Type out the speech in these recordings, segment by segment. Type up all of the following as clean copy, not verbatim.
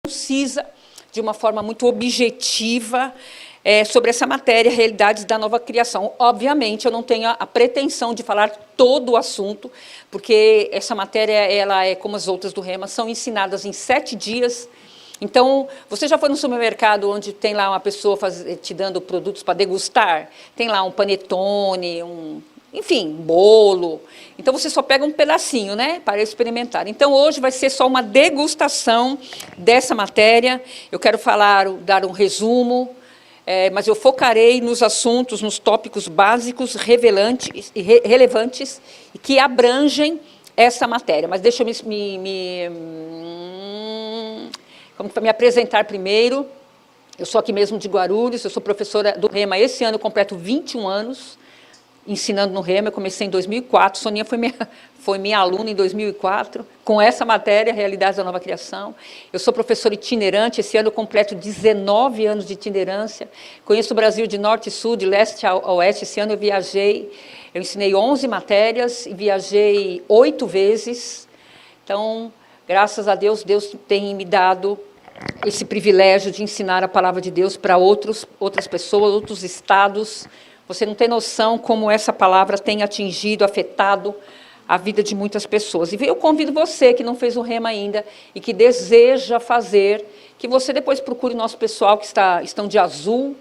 concisa, de uma forma muito objetiva, sobre essa matéria, realidades da nova criação. Obviamente, eu não tenho a pretensão de falar todo o assunto, porque essa matéria, ela é como as outras do Rema, são ensinadas em 7 dias. Então, você já foi no supermercado onde tem lá uma pessoa te dando produtos para degustar? Tem lá um panetone, enfim, bolo. Então, você só pega um pedacinho, né, para experimentar. Então, hoje vai ser só uma degustação dessa matéria. Eu quero dar um resumo, mas eu focarei nos assuntos, nos tópicos básicos, relevantes, e que abrangem essa matéria. Mas deixa eu me apresentar primeiro. Eu sou aqui mesmo de Guarulhos, eu sou professora do Rema. Esse ano eu completo 21 anos ensinando no Rema. Eu comecei em 2004, Soninha foi minha aluna em 2004, com essa matéria, Realidades da Nova Criação. Eu sou professora itinerante, esse ano eu completo 19 anos de itinerância. Conheço o Brasil de norte e sul, de leste a oeste. Esse ano eu ensinei 11 matérias e viajei 8 vezes. Então, graças a Deus, Deus tem me dado esse privilégio de ensinar a palavra de Deus para outras pessoas, outros estados. Você não tem noção como essa palavra tem atingido, afetado a vida de muitas pessoas. E eu convido você que não fez o Rema ainda e que deseja fazer, que você depois procure o nosso pessoal que estão de azul,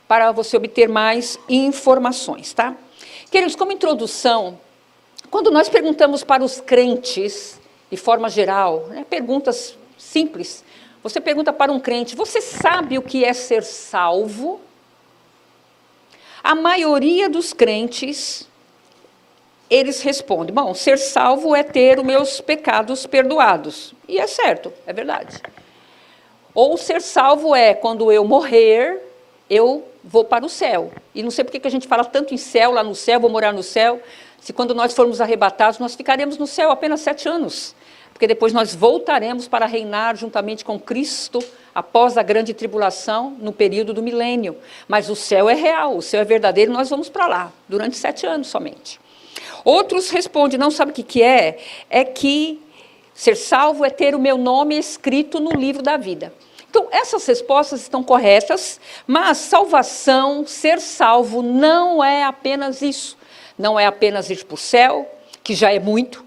para você obter mais informações, tá? Queridos, como introdução, quando nós perguntamos para os crentes, de forma geral, né, perguntas simples, você pergunta para um crente: você sabe o que é ser salvo? A maioria dos crentes, eles respondem: bom, ser salvo é ter os meus pecados perdoados. E é certo, é verdade. Ou ser salvo é, quando eu morrer, eu vou para o céu. E não sei por que a gente fala tanto em céu, lá no céu, vou morar no céu, se quando nós formos arrebatados, nós ficaremos no céu apenas 7 anos. Porque depois nós voltaremos para reinar juntamente com Cristo, após a grande tribulação, no período do milênio. Mas o céu é real, o céu é verdadeiro, nós vamos para lá, durante 7 anos somente. Outros respondem: não sabe o que é? É que ser salvo é ter o meu nome escrito no livro da vida. Então, essas respostas estão corretas, mas salvação, ser salvo, não é apenas isso. Não é apenas ir para o céu, que já é muito.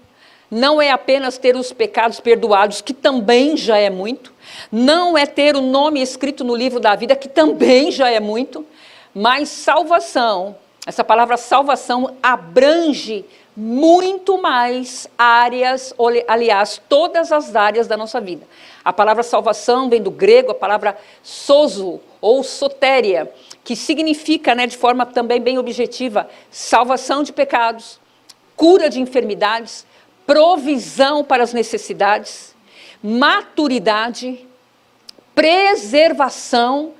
Não é apenas ter os pecados perdoados, que também já é muito. Não é ter o nome escrito no livro da vida, que também já é muito. Mas salvação, essa palavra salvação abrange muito mais áreas, aliás, todas as áreas da nossa vida. A palavra salvação vem do grego, a palavra sozo ou sotéria, que significa, né, de forma também bem objetiva, salvação de pecados, cura de enfermidades, provisão para as necessidades, maturidade, preservação,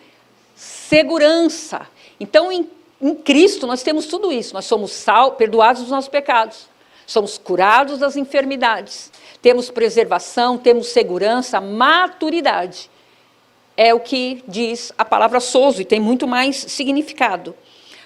segurança. Então, em Cristo, nós temos tudo isso. Nós somos perdoados dos nossos pecados, somos curados das enfermidades, temos preservação, temos segurança, maturidade. É o que diz a palavra sozo, e tem muito mais significado.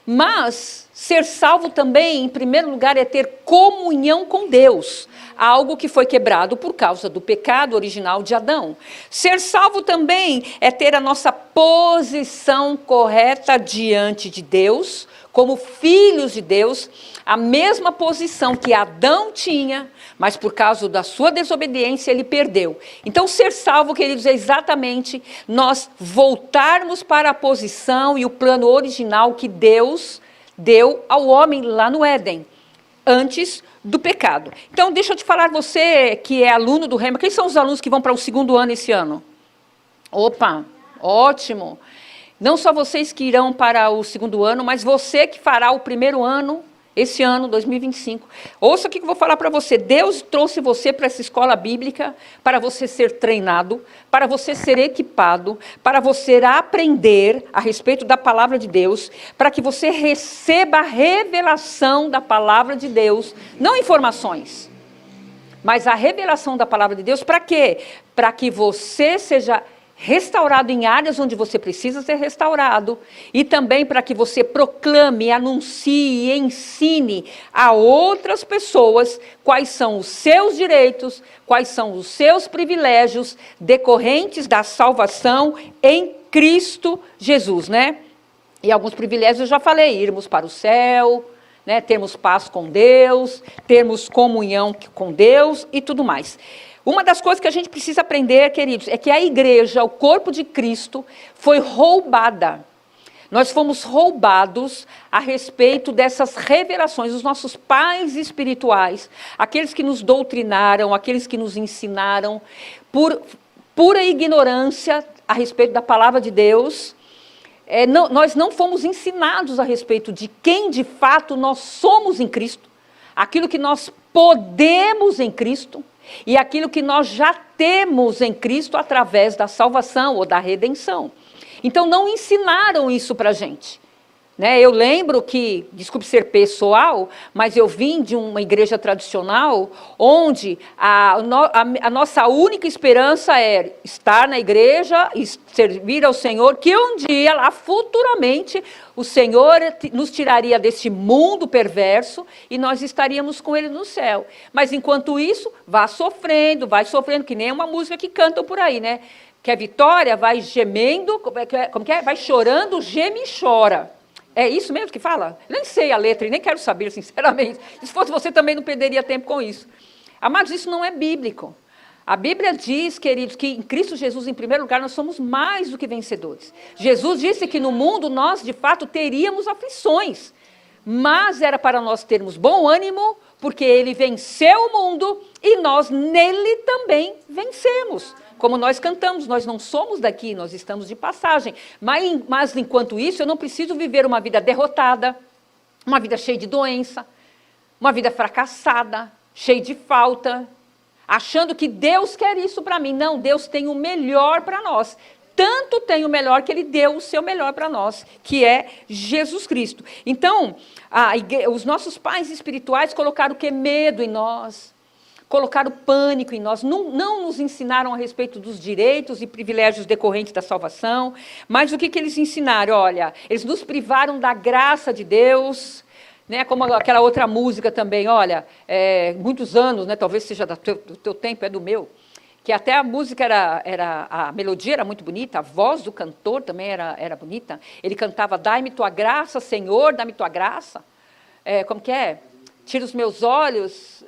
Mas ser salvo também, em primeiro lugar, é ter comunhão com Deus, algo que foi quebrado por causa do pecado original de Adão. Ser salvo também é ter a nossa posição correta diante de Deus, como filhos de Deus, a mesma posição que Adão tinha, mas por causa da sua desobediência ele perdeu. Então, ser salvo, queridos, é exatamente nós voltarmos para a posição e o plano original que Deus deu ao homem lá no Éden, antes do pecado. Então, deixa eu te falar, você que é aluno do Rema, quem são os alunos que vão para o 2º ano esse ano? Opa, ótimo! Não só vocês que irão para o 2º ano, mas você que fará o 1º ano, esse ano, 2025. Ouça o que eu vou falar para você. Deus trouxe você para essa escola bíblica para você ser treinado, para você ser equipado, para você aprender a respeito da palavra de Deus, para que você receba a revelação da palavra de Deus, não informações, mas a revelação da palavra de Deus. Para quê? Para que você seja restaurado em áreas onde você precisa ser restaurado, e também para que você proclame, anuncie e ensine a outras pessoas quais são os seus direitos, quais são os seus privilégios decorrentes da salvação em Cristo Jesus, né? E alguns privilégios eu já falei: irmos para o céu, né, termos paz com Deus, termos comunhão com Deus e tudo mais. Uma das coisas que a gente precisa aprender, queridos, é que a igreja, o corpo de Cristo, foi roubada. Nós fomos roubados a respeito dessas revelações. Os nossos pais espirituais, aqueles que nos doutrinaram, aqueles que nos ensinaram, por pura ignorância a respeito da palavra de Deus, nós não fomos ensinados a respeito de quem de fato nós somos em Cristo, aquilo que nós podemos em Cristo, e aquilo que nós já temos em Cristo através da salvação ou da redenção. Então não ensinaram isso para a gente. Né? Eu lembro que, desculpe ser pessoal, mas eu vim de uma igreja tradicional onde a nossa única esperança era estar na igreja e servir ao Senhor, que um dia, lá futuramente, o Senhor nos tiraria deste mundo perverso e nós estaríamos com Ele no céu. Mas enquanto isso, vai sofrendo, que nem uma música que cantam por aí, né? Que a vitória vai gemendo, como que é? Vai chorando, geme e chora. É isso mesmo que fala? Nem sei a letra e nem quero saber, sinceramente. Se fosse você, também não perderia tempo com isso. Amados, isso não é bíblico. A Bíblia diz, queridos, que em Cristo Jesus, em primeiro lugar, nós somos mais do que vencedores. Jesus disse que no mundo nós, de fato, teríamos aflições. Mas era para nós termos bom ânimo, porque Ele venceu o mundo e nós nele também vencemos. Como nós cantamos, nós não somos daqui, nós estamos de passagem. Mas enquanto isso, eu não preciso viver uma vida derrotada, uma vida cheia de doença, uma vida fracassada, cheia de falta, achando que Deus quer isso para mim. Não, Deus tem o melhor para nós. Tanto tem o melhor que Ele deu o seu melhor para nós, que é Jesus Cristo. Então, os nossos pais espirituais colocaram o que? Medo em nós. Colocaram pânico em nós, não nos ensinaram a respeito dos direitos e privilégios decorrentes da salvação, mas o que eles ensinaram? Olha, eles nos privaram da graça de Deus, né, como aquela outra música também, olha, muitos anos, né, talvez seja do teu tempo, é do meu, que até a música a melodia era muito bonita, a voz do cantor também era bonita, ele cantava: dai-me tua graça, Senhor, dá-me tua graça, como que é? Tira os meus olhos...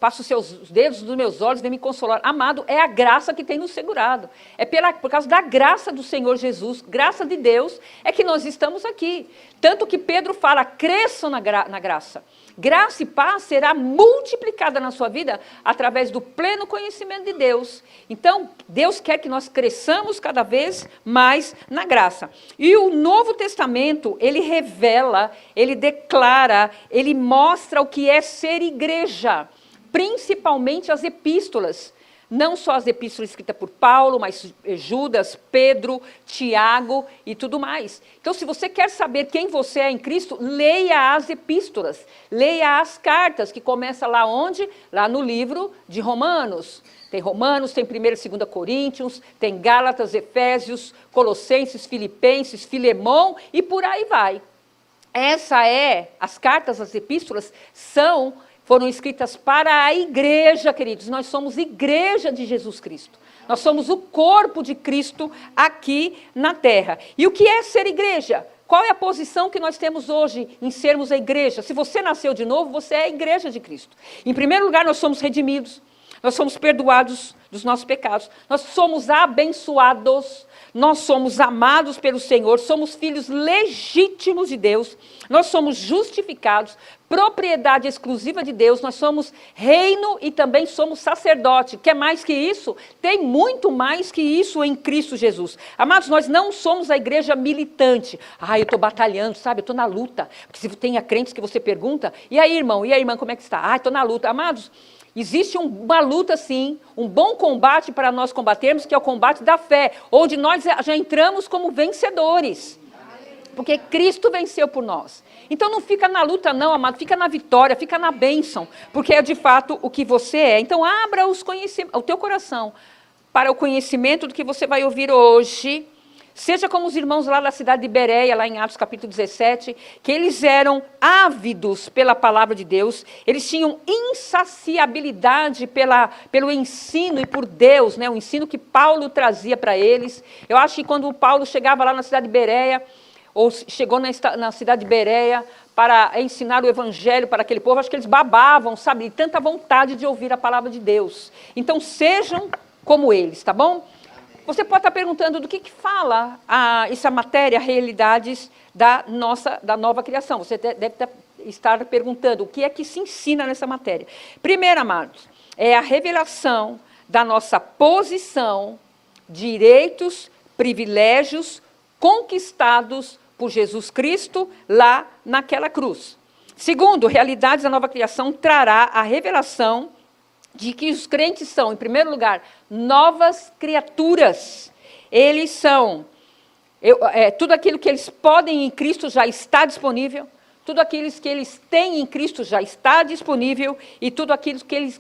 passa os seus dedos nos meus olhos, vem me consolar. Amado, é a graça que tem nos segurado. É por causa da graça do Senhor Jesus, graça de Deus, é que nós estamos aqui. Tanto que Pedro fala: cresçam na graça. Graça e paz será multiplicada na sua vida através do pleno conhecimento de Deus. Então, Deus quer que nós cresçamos cada vez mais na graça. E o Novo Testamento, ele revela, ele declara, ele mostra o que é ser igreja, principalmente as epístolas. Não só as epístolas escritas por Paulo, mas Judas, Pedro, Tiago e tudo mais. Então, se você quer saber quem você é em Cristo, leia as epístolas, leia as cartas, que começa lá onde? Lá no livro de Romanos. Tem Romanos, tem 1ª e 2ª Coríntios, tem Gálatas, Efésios, Colossenses, Filipenses, Filemão e por aí vai. As cartas, as epístolas, foram escritas para a igreja, queridos. Nós somos igreja de Jesus Cristo. Nós somos o corpo de Cristo aqui na terra. E o que é ser igreja? Qual é a posição que nós temos hoje em sermos a igreja? Se você nasceu de novo, você é a igreja de Cristo. Em primeiro lugar, nós somos redimidos. Nós somos perdoados dos nossos pecados. Nós somos abençoados. Nós somos amados pelo Senhor. Somos filhos legítimos de Deus. Nós somos justificados. Propriedade exclusiva de Deus. Nós somos reino e também somos sacerdote. Quer mais que isso? Tem muito mais que isso em Cristo Jesus. Amados, nós não somos a igreja militante. Eu estou batalhando, sabe? Eu estou na luta. Porque se tem crentes que você pergunta: e aí, irmão? E aí, irmã, como é que está? Estou na luta. Amados, existe uma luta, sim, um bom combate para nós combatermos, que é o combate da fé, onde nós já entramos como vencedores. Porque Cristo venceu por nós. Então não fica na luta não, amado, fica na vitória, fica na bênção, porque é de fato o que você é. Então abra o teu coração para o conhecimento do que você vai ouvir hoje. Seja como os irmãos lá da cidade de Bereia, lá em Atos capítulo 17, que eles eram ávidos pela palavra de Deus, eles tinham insaciabilidade pelo ensino e por Deus, né? O ensino que Paulo trazia para eles. Eu acho que quando Paulo chegava lá na cidade de Bereia, ou chegou na cidade de Bereia para ensinar o evangelho para aquele povo, acho que eles babavam, sabe, de tanta vontade de ouvir a palavra de Deus. Então sejam como eles, tá bom? Você pode estar perguntando do que fala essa matéria, realidades da nova criação. Você deve estar perguntando o que é que se ensina nessa matéria. Primeiro, amados, é a revelação da nossa posição, direitos, privilégios conquistados por Jesus Cristo lá naquela cruz. Segundo, realidades da nova criação trará a revelação de que os crentes são, em primeiro lugar, novas criaturas. Eles são, tudo aquilo que eles podem em Cristo já está disponível, tudo aquilo que eles têm em Cristo já está disponível, e tudo aquilo que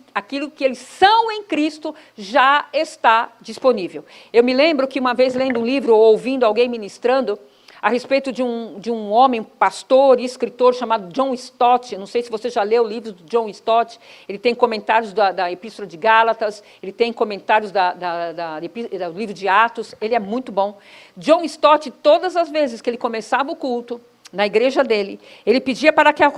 eles são em Cristo já está disponível. Eu me lembro que uma vez lendo um livro, ou ouvindo alguém ministrando, a respeito de um homem, pastor e escritor chamado John Stott. Não sei se você já leu o livro do John Stott. Ele tem comentários da Epístola de Gálatas, ele tem comentários do livro de Atos. Ele é muito bom. John Stott, todas as vezes que ele começava o culto, na igreja dele, ele pedia para que a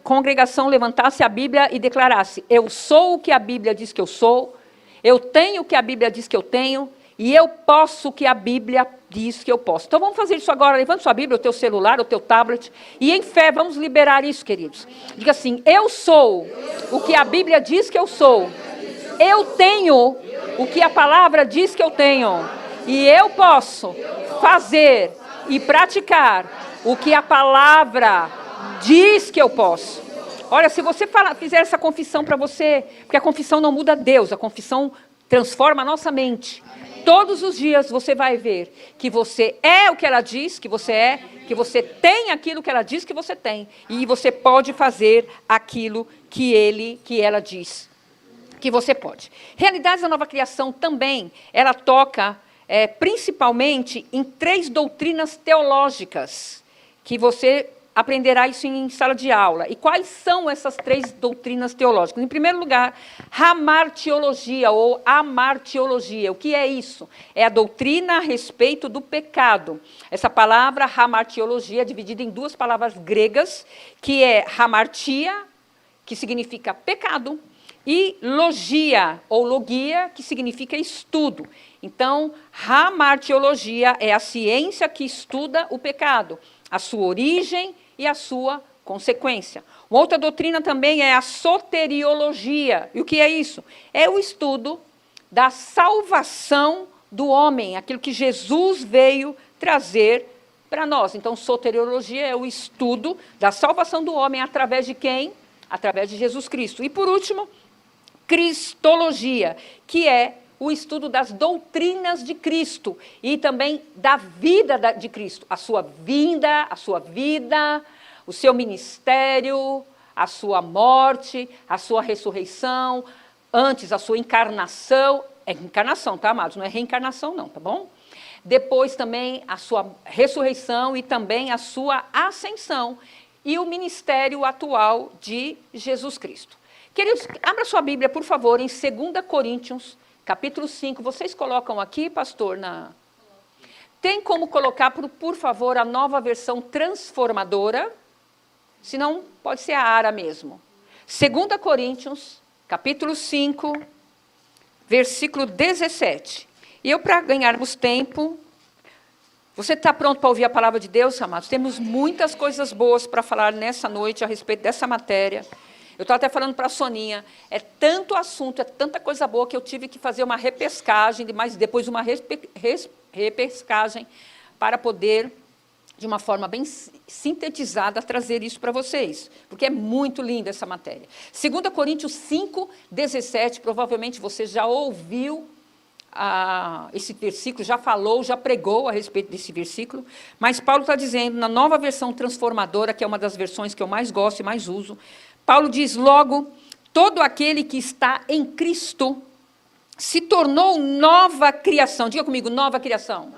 congregação levantasse a Bíblia e declarasse: eu sou o que a Bíblia diz que eu sou, eu tenho o que a Bíblia diz que eu tenho, e eu posso o que a Bíblia diz que eu posso. Então vamos fazer isso agora. Levanta sua Bíblia, o teu celular, o teu tablet, e em fé vamos liberar isso, queridos. Diga assim: eu sou o que a Bíblia diz que eu sou. Eu tenho o que a palavra diz que eu tenho. E eu posso fazer e praticar o que a palavra diz que eu posso. Olha, se você fizer essa confissão para você, porque a confissão não muda Deus, a confissão transforma a nossa mente. Todos os dias você vai ver que você é o que ela diz que você é, que você tem aquilo que ela diz que você tem, e você pode fazer aquilo que ela diz que você pode. Realidades da nova criação também, ela toca principalmente em 3 doutrinas teológicas, que você aprenderá isso em sala de aula. E quais são essas 3 doutrinas teológicas? Em primeiro lugar, hamartiologia ou amartiologia. O que é isso? É a doutrina a respeito do pecado. Essa palavra hamartiologia é dividida em 2 palavras gregas, que é hamartia, que significa pecado, e logia, ou logia, que significa estudo. Então, hamartiologia é a ciência que estuda o pecado, a sua origem e a sua consequência. Uma outra doutrina também é a soteriologia. E o que é isso? É o estudo da salvação do homem, aquilo que Jesus veio trazer para nós. Então, soteriologia é o estudo da salvação do homem através de quem? Através de Jesus Cristo. E, por último, cristologia, que é o estudo das doutrinas de Cristo e também da vida de Cristo, a sua vinda, a sua vida, o seu ministério, a sua morte, a sua ressurreição, antes a sua encarnação, é encarnação, tá, amados? Não é reencarnação não, tá bom? Depois também a sua ressurreição e também a sua ascensão e o ministério atual de Jesus Cristo. Queridos, abra sua Bíblia, por favor, em 2 Coríntios, capítulo 5, vocês colocam aqui, pastor, Tem como colocar, por favor, a nova versão transformadora? Se não, pode ser a ARA mesmo. 2 Coríntios, capítulo 5, versículo 17. E eu, para ganharmos tempo, você está pronto para ouvir a palavra de Deus, amados? Temos muitas coisas boas para falar nessa noite a respeito dessa matéria. Eu estava até falando para a Soninha, é tanto assunto, é tanta coisa boa que eu tive que fazer uma repescagem, mas depois uma repescagem para poder, de uma forma bem sintetizada, trazer isso para vocês, porque é muito linda essa matéria. 2 Coríntios 5, 17, provavelmente você já ouviu esse versículo, já falou, já pregou a respeito desse versículo, mas Paulo está dizendo, na nova versão transformadora, que é uma das versões que eu mais gosto e mais uso, Paulo diz: logo, todo aquele que está em Cristo se tornou nova criação. Diga comigo, nova criação.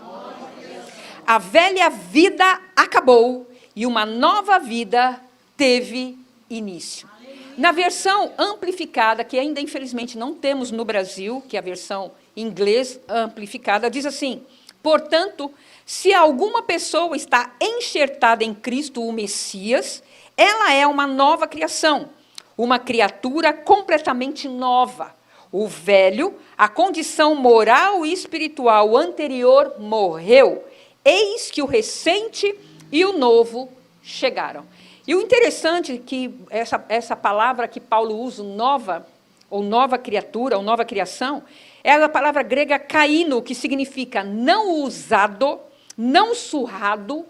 A velha vida acabou e uma nova vida teve início. Na versão amplificada, que ainda infelizmente não temos no Brasil, que é a versão em inglês amplificada, diz assim: portanto, se alguma pessoa está enxertada em Cristo, o Messias, ela é uma nova criação, uma criatura completamente nova. O velho, a condição moral e espiritual anterior morreu. Eis que o recente e o novo chegaram. E o interessante é que essa palavra que Paulo usa, nova, ou nova criatura, ou nova criação, é a palavra grega kaino, que significa não usado, não surrado,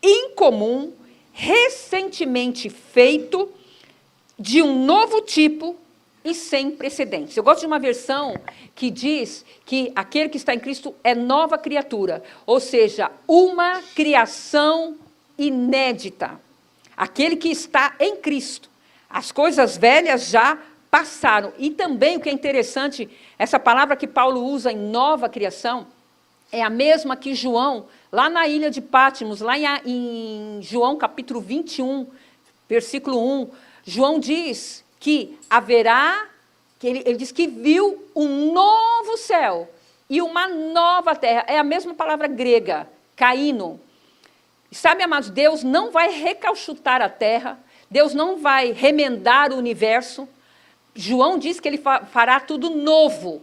incomum, recentemente feito, de um novo tipo e sem precedentes. Eu gosto de uma versão que diz que aquele que está em Cristo é nova criatura, ou seja, uma criação inédita. Aquele que está em Cristo. As coisas velhas já passaram. E também o que é interessante, essa palavra que Paulo usa em nova criação, é a mesma que João, lá na ilha de Patmos, lá em João capítulo 21, versículo 1, João diz que haverá, que ele diz que viu um novo céu e uma nova terra. É a mesma palavra grega, kaino. Sabe, amados, Deus não vai recalchutar a terra, Deus não vai remendar o universo. João diz que ele fará tudo novo.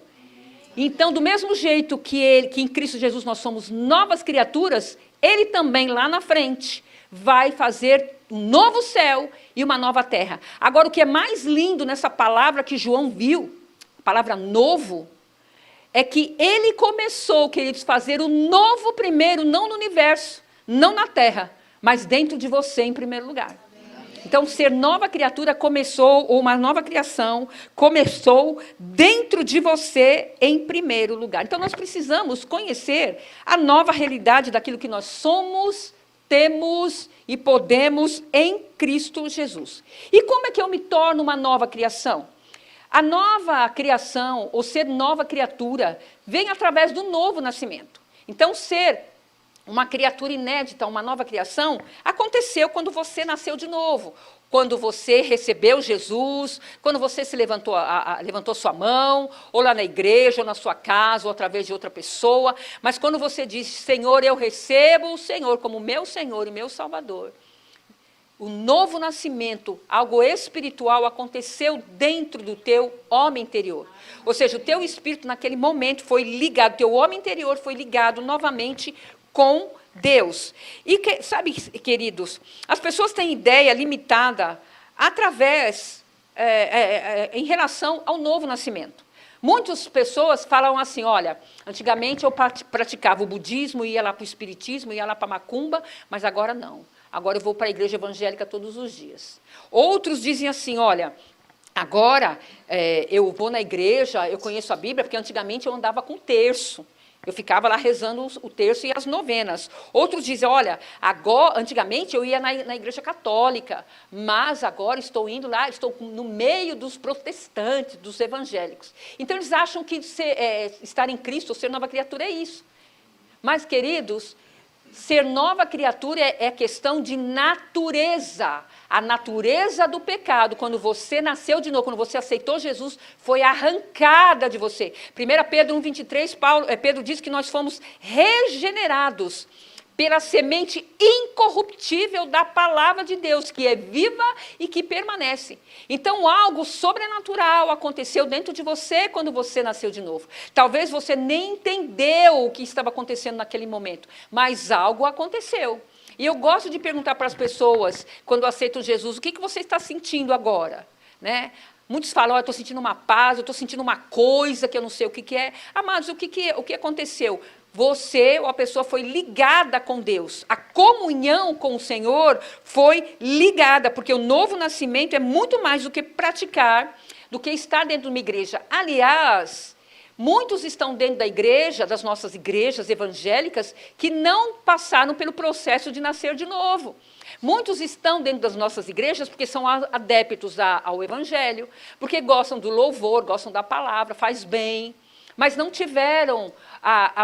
Então, do mesmo jeito que em Cristo Jesus nós somos novas criaturas, ele também lá na frente vai fazer um novo céu e uma nova terra. Agora, o que é mais lindo nessa palavra que João viu, a palavra novo, é que ele começou, queridos, fazer o novo primeiro, não no universo, não na terra, mas dentro de você em primeiro lugar. Então, ser nova criatura começou, ou uma nova criação, começou dentro de você em primeiro lugar. Então, nós precisamos conhecer a nova realidade daquilo que nós somos, temos e podemos em Cristo Jesus. E como é que eu me torno uma nova criação? A nova criação, ou ser nova criatura, vem através do novo nascimento. Então, ser uma criatura inédita, uma nova criação, aconteceu quando você nasceu de novo, quando você recebeu Jesus, quando você se levantou sua mão, ou lá na igreja, ou na sua casa, ou através de outra pessoa, mas quando você diz, Senhor, eu recebo o Senhor como meu Senhor e meu Salvador, o novo nascimento, algo espiritual, aconteceu dentro do teu homem interior. Ou seja, o teu espírito naquele momento foi ligado, o teu homem interior foi ligado novamente com Deus. E, sabe, queridos, as pessoas têm ideia limitada através, em relação ao novo nascimento. Muitas pessoas falam assim, olha, antigamente eu praticava o budismo, ia lá para o espiritismo, ia lá para a macumba, mas agora não. Agora eu vou para a igreja evangélica todos os dias. Outros dizem assim, olha, agora eu vou na igreja, eu conheço a Bíblia, porque antigamente eu andava com terço. Eu ficava lá rezando o terço e as novenas. Outros dizem, olha, agora, antigamente eu ia na igreja católica, mas agora estou indo lá, estou no meio dos protestantes, dos evangélicos. Então, eles acham que estar em Cristo, ou ser nova criatura, é isso. Mas, queridos, ser nova criatura é questão de natureza. A natureza do pecado, quando você nasceu de novo, quando você aceitou Jesus, foi arrancada de você. 1 Pedro 1,23, Pedro diz que nós fomos regenerados pela semente incorruptível da palavra de Deus, que é viva e que permanece. Então, algo sobrenatural aconteceu dentro de você quando você nasceu de novo. Talvez você nem entendeu o que estava acontecendo naquele momento, mas algo aconteceu. E eu gosto de perguntar para as pessoas, quando aceitam Jesus, o que você está sentindo agora? Né? Muitos falam, eu estou sentindo uma paz, eu estou sentindo uma coisa que eu não sei o que é. Amados, o que aconteceu? Você ou a pessoa foi ligada com Deus. A comunhão com o Senhor foi ligada, porque o novo nascimento é muito mais do que praticar, do que estar dentro de uma igreja. Aliás, muitos estão dentro da igreja, das nossas igrejas evangélicas, que não passaram pelo processo de nascer de novo. Muitos estão dentro das nossas igrejas porque são adeptos ao evangelho, porque gostam do louvor, gostam da palavra, faz bem, mas não tiveram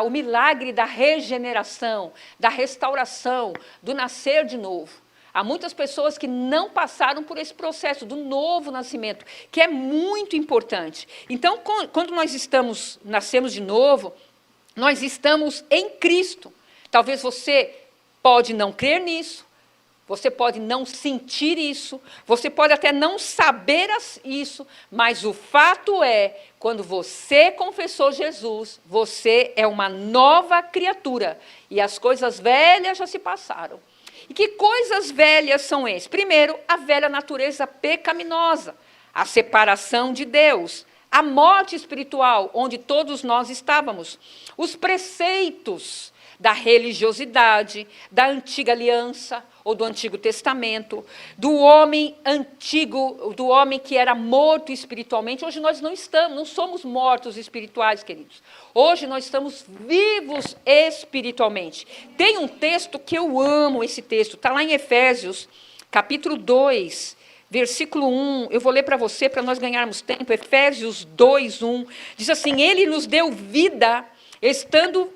o milagre da regeneração, da restauração, do nascer de novo. Há muitas pessoas que não passaram por esse processo do novo nascimento, que é muito importante. Então, quando nós nascemos de novo, nós estamos em Cristo. Talvez você pode não crer nisso, você pode não sentir isso, você pode até não saber isso, mas o fato é, quando você confessou Jesus, você é uma nova criatura, e as coisas velhas já se passaram. E que coisas velhas são essas? Primeiro, a velha natureza pecaminosa, a separação de Deus, a morte espiritual, onde todos nós estávamos, os preceitos da religiosidade, da antiga aliança, ou do Antigo Testamento, do homem antigo, do homem que era morto espiritualmente. Hoje nós não somos mortos espirituais, queridos. Hoje nós estamos vivos espiritualmente. Tem um texto que eu amo, esse texto, está lá em Efésios, capítulo 2, versículo 1, eu vou ler para você, para nós ganharmos tempo, Efésios 2, 1, diz assim, ele nos deu vida,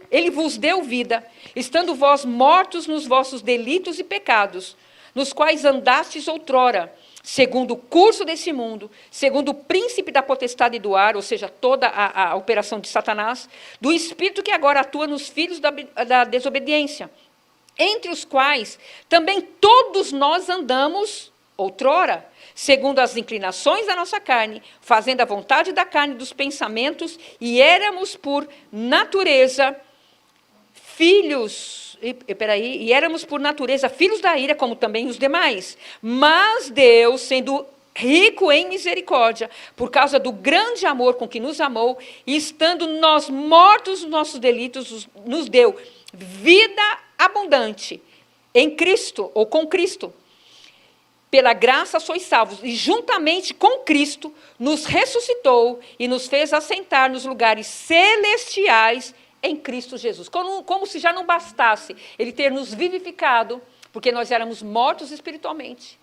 ele vos deu vida, estando vós mortos nos vossos delitos e pecados, nos quais andastes outrora, segundo o curso desse mundo, segundo o príncipe da potestade do ar, ou seja, toda a operação de Satanás, do espírito que agora atua nos filhos da desobediência, entre os quais também todos nós andamos outrora, segundo as inclinações da nossa carne, fazendo a vontade da carne e dos pensamentos, e éramos por natureza filhos da ira, como também os demais. Mas Deus, sendo rico em misericórdia, por causa do grande amor com que nos amou, e estando nós mortos nos nossos delitos, nos deu vida abundante em Cristo, ou com Cristo. Pela graça sois salvos, e juntamente com Cristo nos ressuscitou e nos fez assentar nos lugares celestiais em Cristo Jesus. Como se já não bastasse Ele ter nos vivificado, porque nós éramos mortos espiritualmente.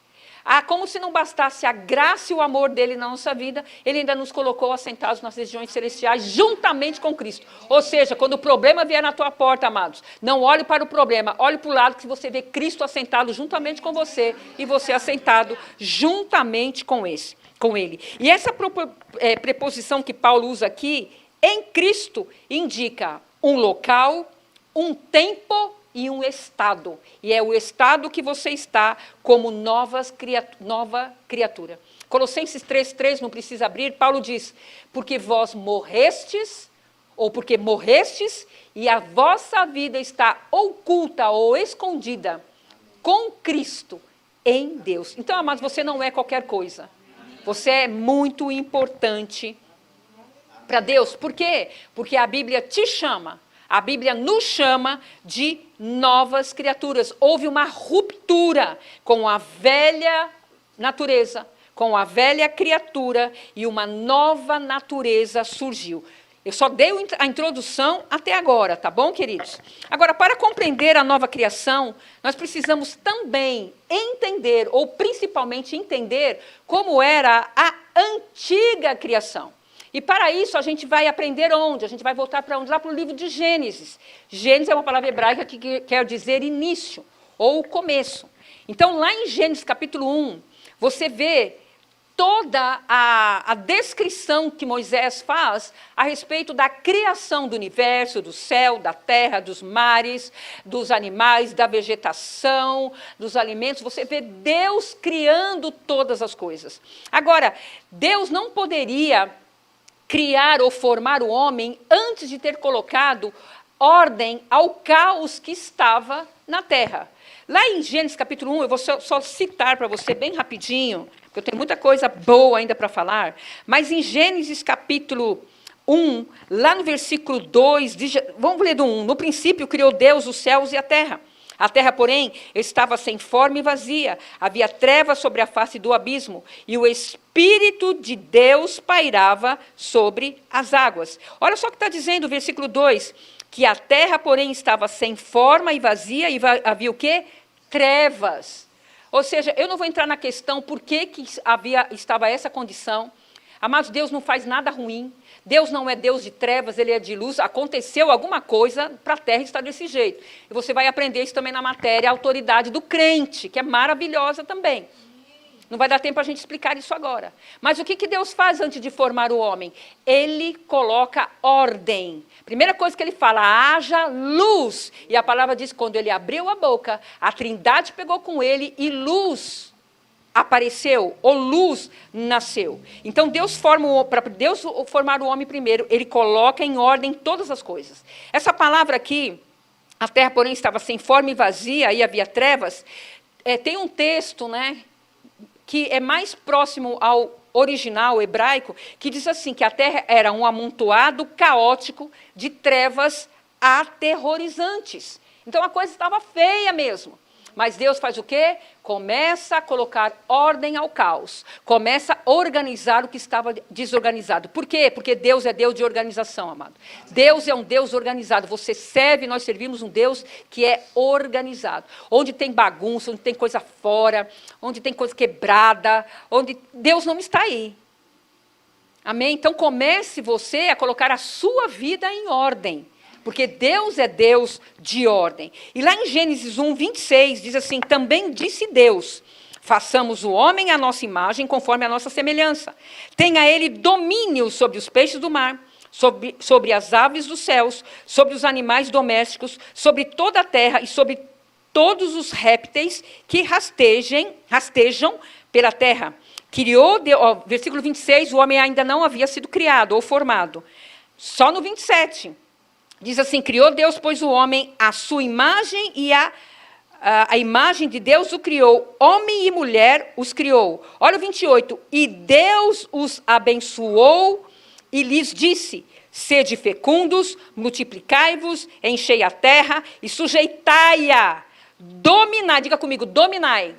Como se não bastasse a graça e o amor dele na nossa vida, ele ainda nos colocou assentados nas regiões celestiais, juntamente com Cristo. Ou seja, quando o problema vier na tua porta, amados, não olhe para o problema, olhe para o lado que você vê Cristo assentado juntamente com você, e você assentado juntamente com ele. E essa preposição que Paulo usa aqui, em Cristo, indica um local, um tempo e um estado. E é o estado que você está como nova criatura. Colossenses 3,3, não precisa abrir, Paulo diz, porque vós morrestes, ou porque morrestes, e a vossa vida está oculta ou escondida com Cristo em Deus. Então, amados, você não é qualquer coisa. Você é muito importante para Deus. Por quê? Porque a Bíblia te chama. A Bíblia nos chama de novas criaturas. Houve uma ruptura com a velha natureza, com a velha criatura, e uma nova natureza surgiu. Eu só dei a introdução até agora, tá bom, queridos? Agora, para compreender a nova criação, nós precisamos também entender, ou principalmente entender, como era a antiga criação. E para isso a gente vai aprender onde? A gente vai voltar para onde? Lá para o livro de Gênesis. Gênesis é uma palavra hebraica que quer dizer início, ou começo. Então, lá em Gênesis capítulo 1, você vê toda a descrição que Moisés faz a respeito da criação do universo, do céu, da terra, dos mares, dos animais, da vegetação, dos alimentos. Você vê Deus criando todas as coisas. Agora, Deus não poderia criar ou formar o homem antes de ter colocado ordem ao caos que estava na terra. Lá em Gênesis capítulo 1, eu vou só citar para você bem rapidinho, porque eu tenho muita coisa boa ainda para falar, mas em Gênesis capítulo 1, lá no versículo 2, vamos ler do 1, no princípio criou Deus os céus e a terra. A terra, porém, estava sem forma e vazia, havia trevas sobre a face do abismo, e o Espírito de Deus pairava sobre as águas. Olha só o que está dizendo o versículo 2, que a terra, porém, estava sem forma e vazia, e havia o quê? Trevas. Ou seja, eu não vou entrar na questão por que estava essa condição, Amados, Deus não faz nada ruim. Deus não é Deus de trevas, Ele é de luz. Aconteceu alguma coisa para a terra estar desse jeito. E você vai aprender isso também na matéria, a autoridade do crente, que é maravilhosa também. Não vai dar tempo para a gente explicar isso agora. Mas o que Deus faz antes de formar o homem? Ele coloca ordem. Primeira coisa que ele fala, haja luz. E a palavra diz, quando ele abriu a boca, a Trindade pegou com ele e luz apareceu, ou luz nasceu. Então, para Deus formar o homem primeiro, ele coloca em ordem todas as coisas. Essa palavra aqui, a terra, porém, estava sem forma e vazia, aí havia trevas. Tem um texto, né, que é mais próximo ao original hebraico, que diz assim, que a terra era um amontoado caótico de trevas aterrorizantes. Então, a coisa estava feia mesmo. Mas Deus faz o quê? Começa a colocar ordem ao caos. Começa a organizar o que estava desorganizado. Por quê? Porque Deus é Deus de organização, amado. Deus é um Deus organizado. Você serve, nós servimos um Deus que é organizado. Onde tem bagunça, onde tem coisa fora, onde tem coisa quebrada, onde Deus não está aí. Amém? Então comece você a colocar a sua vida em ordem. Porque Deus é Deus de ordem. E lá em Gênesis 1, 26, diz assim, também disse Deus, façamos o homem à nossa imagem, conforme a nossa semelhança. Tenha ele domínio sobre os peixes do mar, sobre as aves dos céus, sobre os animais domésticos, sobre toda a terra e sobre todos os répteis que rastejam pela terra. Versículo 26, o homem ainda não havia sido criado ou formado. Só no 27... Diz assim, criou Deus, pois o homem, a sua imagem e a imagem de Deus o criou, homem e mulher os criou. Olha o 28, e Deus os abençoou e lhes disse, sede fecundos, multiplicai-vos, enchei a terra e sujeitai-a, dominai, diga comigo, dominai.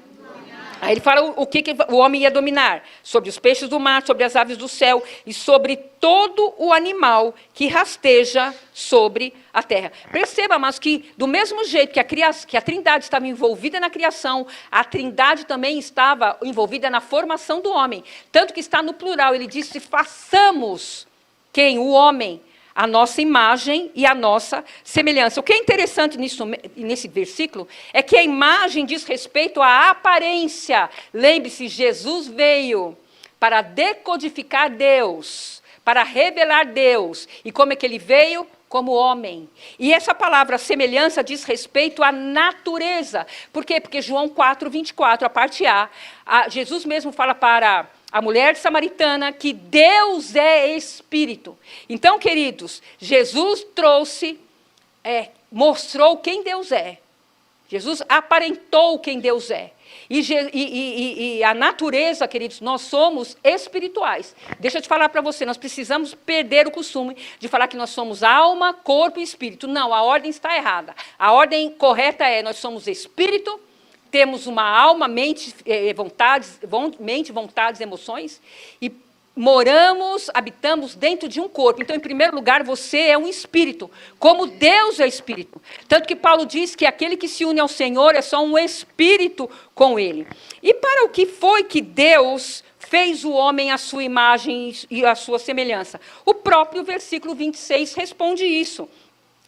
Aí ele fala o que o homem ia dominar, sobre os peixes do mar, sobre as aves do céu e sobre todo o animal que rasteja sobre a terra. Perceba, mas que do mesmo jeito que a Trindade estava envolvida na criação, a Trindade também estava envolvida na formação do homem. Tanto que está no plural, ele disse, façamos quem? O homem. A nossa imagem e a nossa semelhança. O que é interessante nesse versículo é que a imagem diz respeito à aparência. Lembre-se, Jesus veio para decodificar Deus, para revelar Deus. E como é que ele veio? Como homem. E essa palavra semelhança diz respeito à natureza. Por quê? Porque João 4, 24, a parte A, Jesus mesmo fala para a mulher samaritana que Deus é espírito. Então, queridos, Jesus mostrou quem Deus é. Jesus aparentou quem Deus é. E a natureza, queridos, nós somos espirituais. Deixa eu te falar para você, nós precisamos perder o costume de falar que nós somos alma, corpo e espírito. Não, a ordem está errada. A ordem correta é, nós somos espírito, temos uma alma, mente, vontades, emoções, e habitamos dentro de um corpo. Então, em primeiro lugar, você é um espírito, como Deus é espírito. Tanto que Paulo diz que aquele que se une ao Senhor é só um espírito com ele. E para o que foi que Deus fez o homem à sua imagem e à sua semelhança? O próprio versículo 26 responde isso.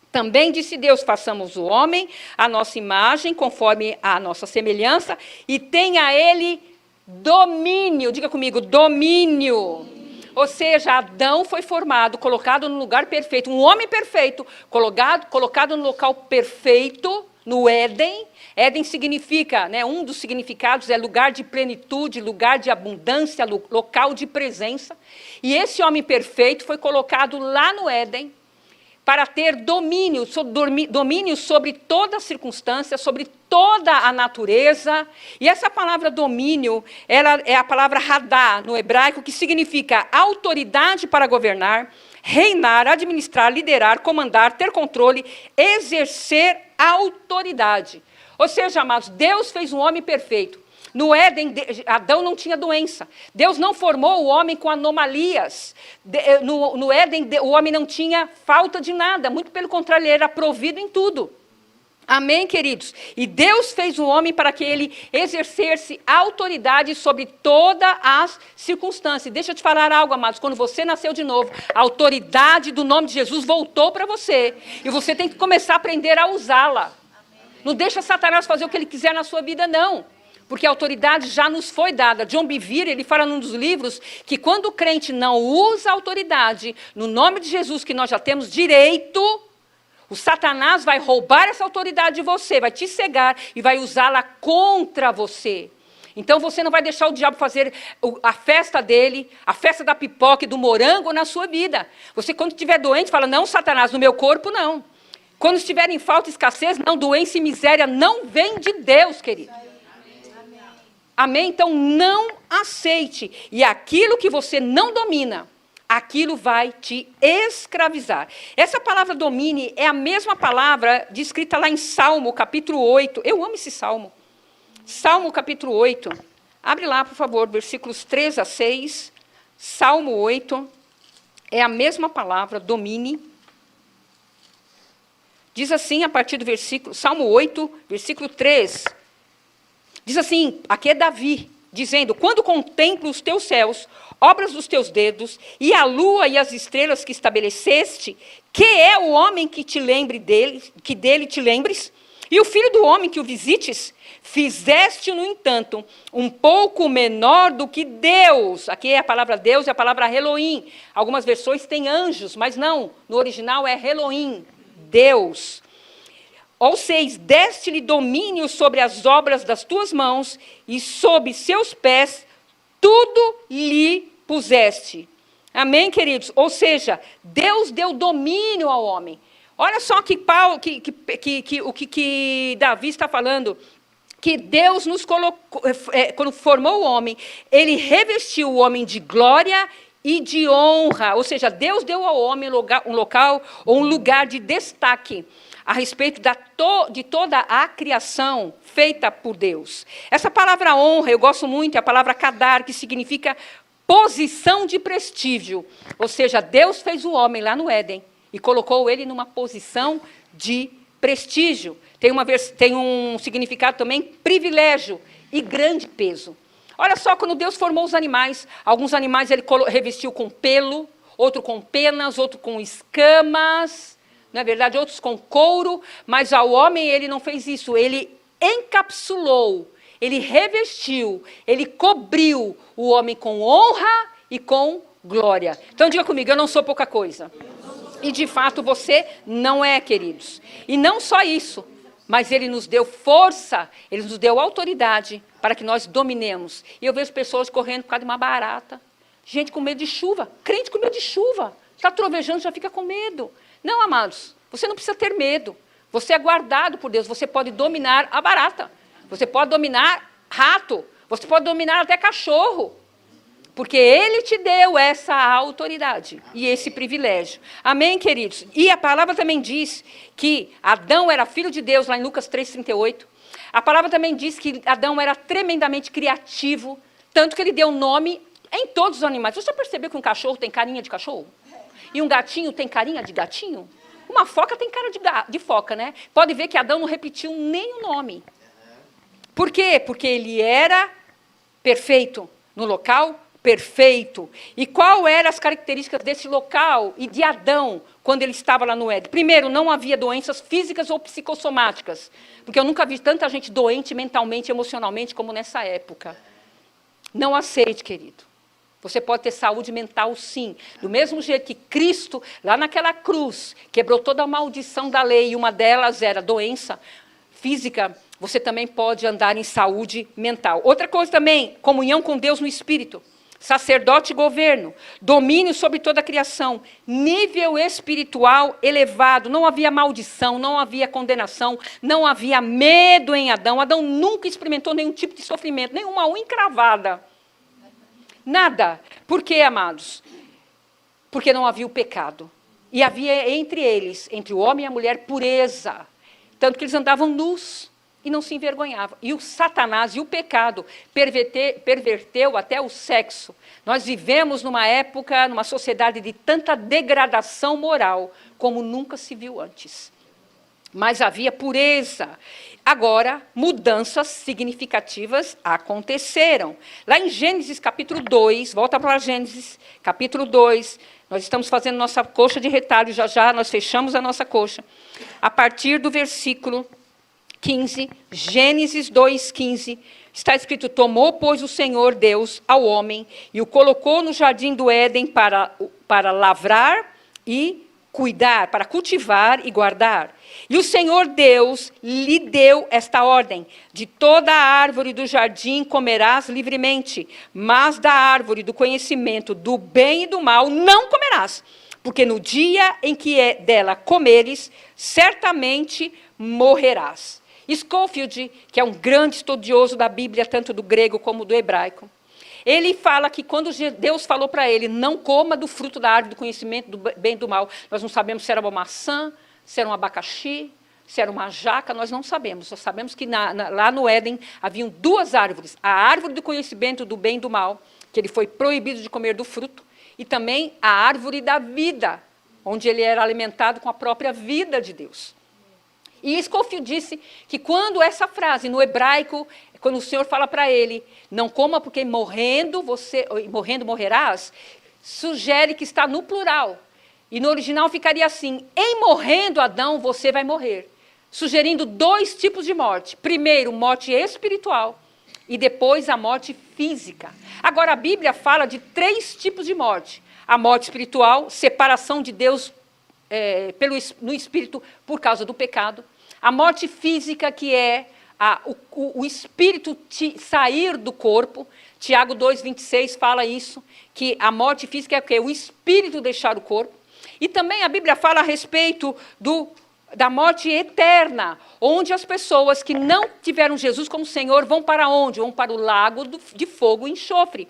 Também disse Deus, façamos o homem à nossa imagem, conforme a nossa semelhança, e tenha ele domínio. Diga comigo, domínio. Ou seja, Adão foi formado, colocado no lugar perfeito, um homem perfeito, colocado no local perfeito, no Éden. Éden significa, um dos significados é lugar de plenitude, lugar de abundância, local de presença. E esse homem perfeito foi colocado lá no Éden, para ter domínio sobre toda a circunstância, sobre toda a natureza. E essa palavra domínio, ela é a palavra radá, no hebraico, que significa autoridade para governar, reinar, administrar, liderar, comandar, ter controle, exercer autoridade. Ou seja, amados, Deus fez um homem perfeito. No Éden, Adão não tinha doença. Deus não formou o homem com anomalias. No Éden, o homem não tinha falta de nada. Muito pelo contrário, ele era provido em tudo. Amém, queridos? E Deus fez o homem para que ele exercesse autoridade sobre todas as circunstâncias. Deixa eu te falar algo, amados. Quando você nasceu de novo, a autoridade do nome de Jesus voltou para você. E você tem que começar a aprender a usá-la. Não deixa Satanás fazer o que ele quiser na sua vida, não. Porque a autoridade já nos foi dada. John Bevere, ele fala num dos livros que quando o crente não usa a autoridade, no nome de Jesus, que nós já temos direito, o Satanás vai roubar essa autoridade de você, vai te cegar e vai usá-la contra você. Então você não vai deixar o diabo fazer a festa dele, a festa da pipoca e do morango na sua vida. Você, quando estiver doente, fala, não, Satanás, no meu corpo, não. Quando estiver em falta e escassez, não, doença e miséria não vem de Deus, querido. Amém? Então não aceite. E aquilo que você não domina, aquilo vai te escravizar. Essa palavra domine é a mesma palavra descrita lá em Salmo, capítulo 8. Eu amo esse Salmo. Salmo, capítulo 8. Abre lá, por favor, versículos 3 a 6. Salmo 8. É a mesma palavra, domine. Diz assim, a partir do versículo, Salmo 8, versículo 3. Diz assim, aqui é Davi, dizendo, quando contemplo os teus céus, obras dos teus dedos, e a lua e as estrelas que estabeleceste, que é o homem que te lembre dele, que dele te lembres, e o filho do homem que o visites, fizeste, no entanto, um pouco menor do que Deus. Aqui é a palavra Deus e a palavra Elohim. Algumas versões têm anjos, mas não, no original é Elohim, Deus. Ou seja, deste-lhe domínio sobre as obras das tuas mãos, e sob seus pés tudo lhe puseste. Amém, queridos? Ou seja, Deus deu domínio ao homem. Olha só que Davi está falando, que Deus nos colocou, quando formou o homem, ele revestiu o homem de glória e de honra. Ou seja, Deus deu ao homem um local ou um lugar de destaque a respeito de toda a criação feita por Deus. Essa palavra honra, eu gosto muito, é a palavra kadar, que significa posição de prestígio. Ou seja, Deus fez o homem lá no Éden e colocou ele numa posição de prestígio. Tem um significado também, privilégio e grande peso. Olha só, quando Deus formou os animais, alguns animais ele revestiu com pelo, outro com penas, outro com escamas, não é verdade? Outros com couro, mas ao homem ele não fez isso, ele encapsulou, ele revestiu, ele cobriu o homem com honra e com glória. Então diga comigo, eu não sou pouca coisa. E de fato você não é, queridos. E não só isso, mas ele nos deu força, ele nos deu autoridade para que nós dominemos. E eu vejo pessoas correndo por causa de uma barata, gente com medo de chuva, crente com medo de chuva, está trovejando, já fica com medo. Não, amados, você não precisa ter medo. Você é guardado por Deus. Você pode dominar a barata. Você pode dominar rato. Você pode dominar até cachorro. Porque Ele te deu essa autoridade e esse privilégio. Amém, queridos? E a palavra também diz que Adão era filho de Deus, lá em Lucas 3,38. A palavra também diz que Adão era tremendamente criativo, tanto que ele deu nome em todos os animais. Você já percebeu que um cachorro tem carinha de cachorro? E um gatinho tem carinha de gatinho? Uma foca tem cara de foca, né? Pode ver que Adão não repetiu nem o nome. Por quê? Porque ele era perfeito no local perfeito. E qual eram as características desse local e de Adão quando ele estava lá no Éden? Primeiro, não havia doenças físicas ou psicossomáticas, porque eu nunca vi tanta gente doente mentalmente, emocionalmente, como nessa época. Não aceite, querido. Você pode ter saúde mental, sim. Do mesmo jeito que Cristo, lá naquela cruz, quebrou toda a maldição da lei, e uma delas era doença física, você também pode andar em saúde mental. Outra coisa também, comunhão com Deus no Espírito. Sacerdote e governo, domínio sobre toda a criação, nível espiritual elevado, não havia maldição, não havia condenação, não havia medo em Adão. Adão nunca experimentou nenhum tipo de sofrimento, nenhuma unha encravada. Nada. Por quê, amados? Porque não havia o pecado. E havia entre eles, entre o homem e a mulher, pureza. Tanto que eles andavam nus e não se envergonhavam. E o Satanás e o pecado perverteu até o sexo. Nós vivemos numa época, numa sociedade de tanta degradação moral, como nunca se viu antes. mas havia pureza. Agora, mudanças significativas aconteceram. Lá em Gênesis capítulo 2, volta para Gênesis capítulo 2, nós estamos fazendo nossa coxa de retalho, já já nós fechamos a nossa coxa. A partir do versículo 15, Gênesis 2:15, está escrito: tomou, pois, o Senhor Deus ao homem e o colocou no jardim do Éden para lavrar e cuidar, para cultivar e guardar. E o Senhor Deus lhe deu esta ordem: de toda a árvore do jardim comerás livremente, mas da árvore do conhecimento do bem e do mal não comerás, porque no dia em que dela comeres, certamente morrerás. Scofield, que é um grande estudioso da Bíblia, tanto do grego como do hebraico, ele fala que quando Deus falou para ele, não coma do fruto da árvore do conhecimento do bem e do mal, nós não sabemos se era uma maçã, se era um abacaxi, se era uma jaca, nós não sabemos. Nós sabemos que lá no Éden haviam duas árvores, a árvore do conhecimento do bem e do mal, que ele foi proibido de comer do fruto, e também a árvore da vida, onde ele era alimentado com a própria vida de Deus. E Scofield disse que quando essa frase, no hebraico, quando o Senhor fala para ele, não coma porque morrendo morrerás, sugere que está no plural. E no original ficaria assim: em morrendo Adão, você vai morrer. Sugerindo dois tipos de morte. Primeiro, morte espiritual, e depois a morte física. Agora, a Bíblia fala de três tipos de morte. A morte espiritual, separação de Deus no espírito por causa do pecado. A morte física, que é o espírito sair do corpo. Tiago 2,26 fala isso, que a morte física é o quê? O espírito deixar o corpo. E também a Bíblia fala a respeito da morte eterna, onde as pessoas que não tiveram Jesus como Senhor vão para onde? Vão para o lago de fogo e enxofre.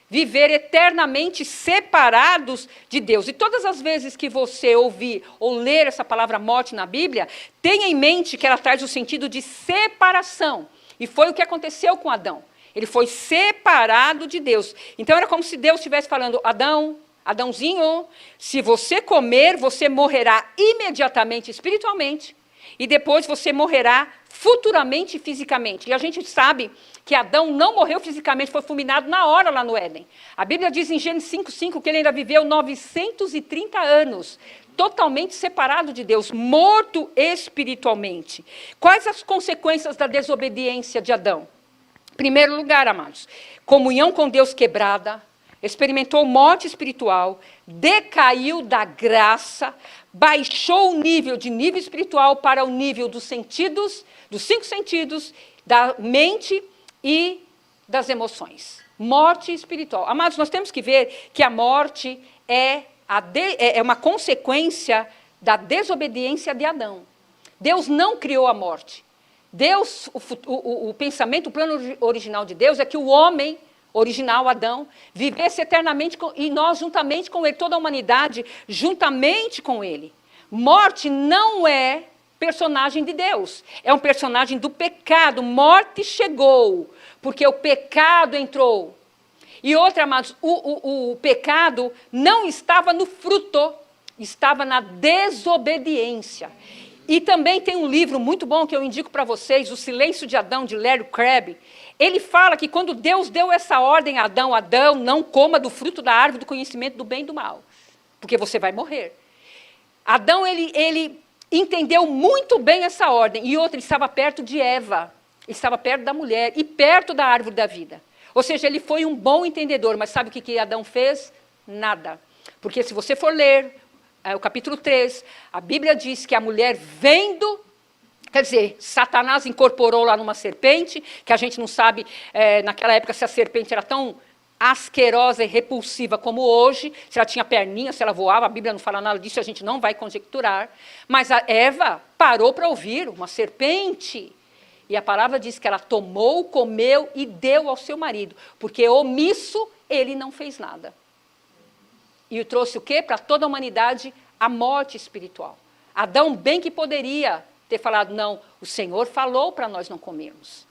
Viver eternamente separados de Deus. E todas as vezes que você ouvir ou ler essa palavra morte na Bíblia, tenha em mente que ela traz o sentido de separação. E foi o que aconteceu com Adão. Ele foi separado de Deus. Então era como se Deus estivesse falando: Adãozinho, se você comer, você morrerá imediatamente espiritualmente, e depois você morrerá futuramente fisicamente. E a gente sabe que Adão não morreu fisicamente, foi fulminado na hora lá no Éden. A Bíblia diz em Gênesis 5:5 que ele ainda viveu 930 anos, totalmente separado de Deus, morto espiritualmente. Quais as consequências da desobediência de Adão? Em primeiro lugar, amados, comunhão com Deus quebrada, experimentou morte espiritual, decaiu da graça, baixou o nível espiritual para o nível dos sentidos, dos 5 sentidos, da mente e das emoções. Morte espiritual. Amados, nós temos que ver que a morte é uma consequência da desobediência de Adão. Deus não criou a morte. Deus, o pensamento, o plano original de Deus é que o homem original, Adão, vivesse eternamente e nós juntamente com ele, toda a humanidade juntamente com ele. Morte não é personagem de Deus, é um personagem do pecado. Morte chegou, porque o pecado entrou. E outra, amados, o pecado não estava no fruto, estava na desobediência. E também tem um livro muito bom que eu indico para vocês, O Silêncio de Adão, de Larry Crabb. Ele fala que quando Deus deu essa ordem a Adão, Adão, não coma do fruto da árvore do conhecimento do bem e do mal, porque você vai morrer. Adão, ele entendeu muito bem essa ordem. E outra, ele estava perto de Eva, ele estava perto da mulher e perto da árvore da vida. Ou seja, ele foi um bom entendedor, mas sabe o que Adão fez? Nada. Porque se você for ler o capítulo 3, a Bíblia diz que a mulher vendo, quer dizer, Satanás incorporou lá numa serpente, que a gente não sabe, naquela época, se a serpente era tão asquerosa e repulsiva como hoje, se ela tinha perninha, se ela voava, a Bíblia não fala nada disso, a gente não vai conjecturar. Mas a Eva parou para ouvir uma serpente. E a palavra diz que ela tomou, comeu e deu ao seu marido, porque omisso ele não fez nada. E trouxe o quê? Para toda a humanidade, a morte espiritual. Adão bem que poderia ter falado: não, o Senhor falou para nós não comermos.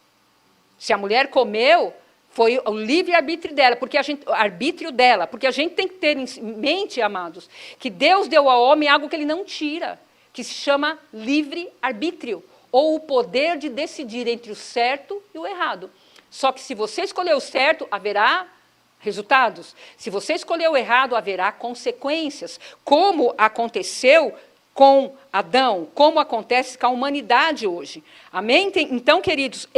Se a mulher comeu, foi o livre-arbítrio dela, porque a gente tem que ter em mente, amados, que Deus deu ao homem algo que ele não tira. que se chama livre-arbítrio, ou o poder de decidir entre o certo e o errado. Só que se você escolher o certo, haverá resultados. Se você escolher o errado, haverá consequências, como aconteceu com Adão, como acontece com a humanidade hoje. Amém? Então, queridos,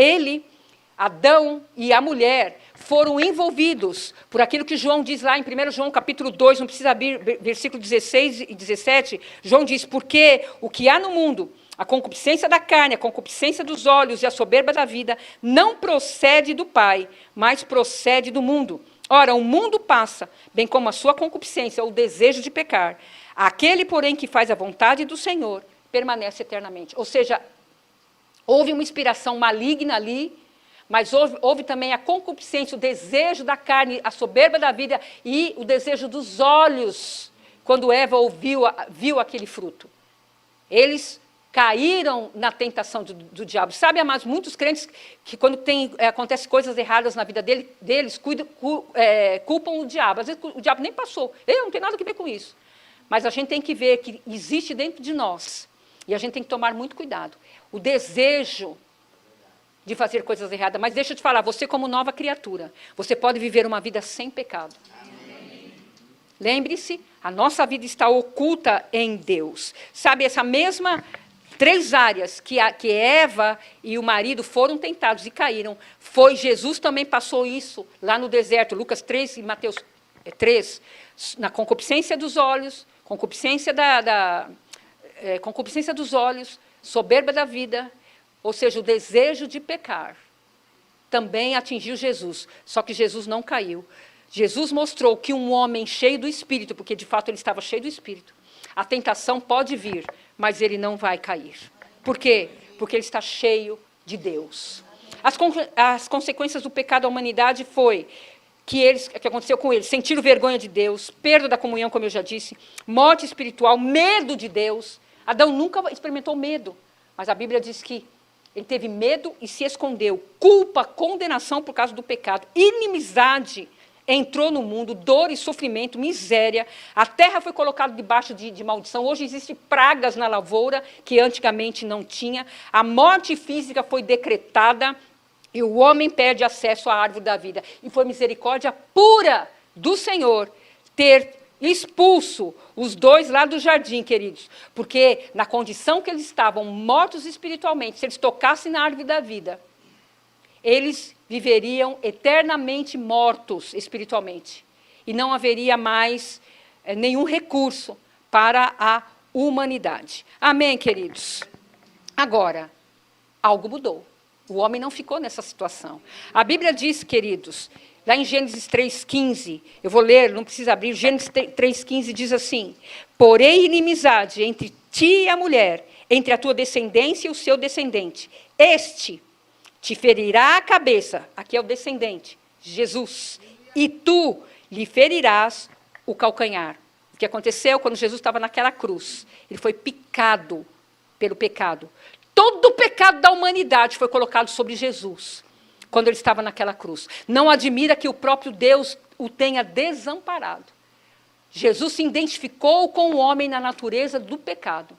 Adão e a mulher foram envolvidos por aquilo que João diz lá em 1 João capítulo 2, não precisa abrir, versículo 16 e 17, João diz, porque o que há no mundo, a concupiscência da carne, a concupiscência dos olhos e a soberba da vida, não procede do Pai, mas procede do mundo. Ora, o mundo passa, bem como a sua concupiscência, o desejo de pecar. Aquele, porém, que faz a vontade do Senhor, permanece eternamente. Ou seja, houve uma inspiração maligna ali, mas houve também a concupiscência, o desejo da carne, a soberba da vida e o desejo dos olhos, quando Eva viu aquele fruto. Eles caíram na tentação do diabo. Sabe, amados, muitos crentes que quando acontecem coisas erradas na vida deles, culpam o diabo. Às vezes o diabo nem passou. Não tem nada a ver com isso. Mas a gente tem que ver que existe dentro de nós, e a gente tem que tomar muito cuidado, o desejo de fazer coisas erradas. Mas deixa eu te falar, você como nova criatura, você pode viver uma vida sem pecado. Lembre-se, a nossa vida está oculta em Deus. Sabe, essa mesma 3 áreas que Eva e o marido foram tentados e caíram, Jesus também passou isso lá no deserto, Lucas 3 e Mateus 3, na concupiscência dos olhos, concupiscência dos olhos, soberba da vida, ou seja, o desejo de pecar, também atingiu Jesus, só que Jesus não caiu. Jesus mostrou que um homem cheio do Espírito, porque de fato ele estava cheio do Espírito, a tentação pode vir, mas ele não vai cair. Por quê? Porque ele está cheio de Deus. As consequências do pecado à humanidade foi que aconteceu com eles, sentiram vergonha de Deus, perda da comunhão, como eu já disse, morte espiritual, medo de Deus. Adão nunca experimentou medo, mas a Bíblia diz que ele teve medo e se escondeu. Culpa, condenação por causa do pecado, inimizade entrou no mundo, dor e sofrimento, miséria. A terra foi colocada debaixo de maldição. Hoje existem pragas na lavoura que antigamente não tinha. A morte física foi decretada e o homem perde acesso à árvore da vida. E foi misericórdia pura do Senhor ter expulso os 2 lá do jardim, queridos. Porque na condição que eles estavam, mortos espiritualmente, se eles tocassem na árvore da vida, eles viveriam eternamente mortos espiritualmente. E não haveria mais nenhum recurso para a humanidade. Amém, queridos? Agora, algo mudou. O homem não ficou nessa situação. A Bíblia diz, queridos, lá em Gênesis 3,15, eu vou ler, não precisa abrir, Gênesis 3,15 diz assim, porém inimizade entre ti e a mulher, entre a tua descendência e o seu descendente. Este te ferirá a cabeça, aqui é o descendente, Jesus, e tu lhe ferirás o calcanhar. O que aconteceu quando Jesus estava naquela cruz? Ele foi picado pelo pecado. Todo o pecado da humanidade foi colocado sobre Jesus, quando ele estava naquela cruz. Não admira que o próprio Deus o tenha desamparado. Jesus se identificou com o homem na natureza do pecado.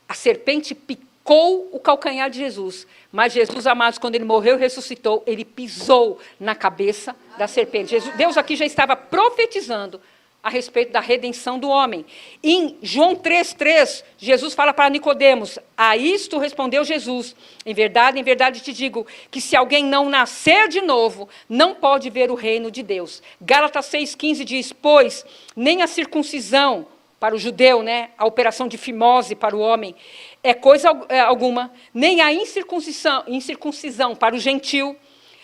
A serpente picou o calcanhar de Jesus, mas Jesus, amados, quando ele morreu e ressuscitou, ele pisou na cabeça da serpente. Deus aqui já estava profetizando a respeito da redenção do homem. Em João 3,3, Jesus fala para Nicodemos, a isto respondeu Jesus, em verdade te digo, que se alguém não nascer de novo, não pode ver o reino de Deus. Gálatas 6,15 diz, pois nem a circuncisão para o judeu, a operação de fimose para o homem, é coisa alguma, nem a incircuncisão para o gentil,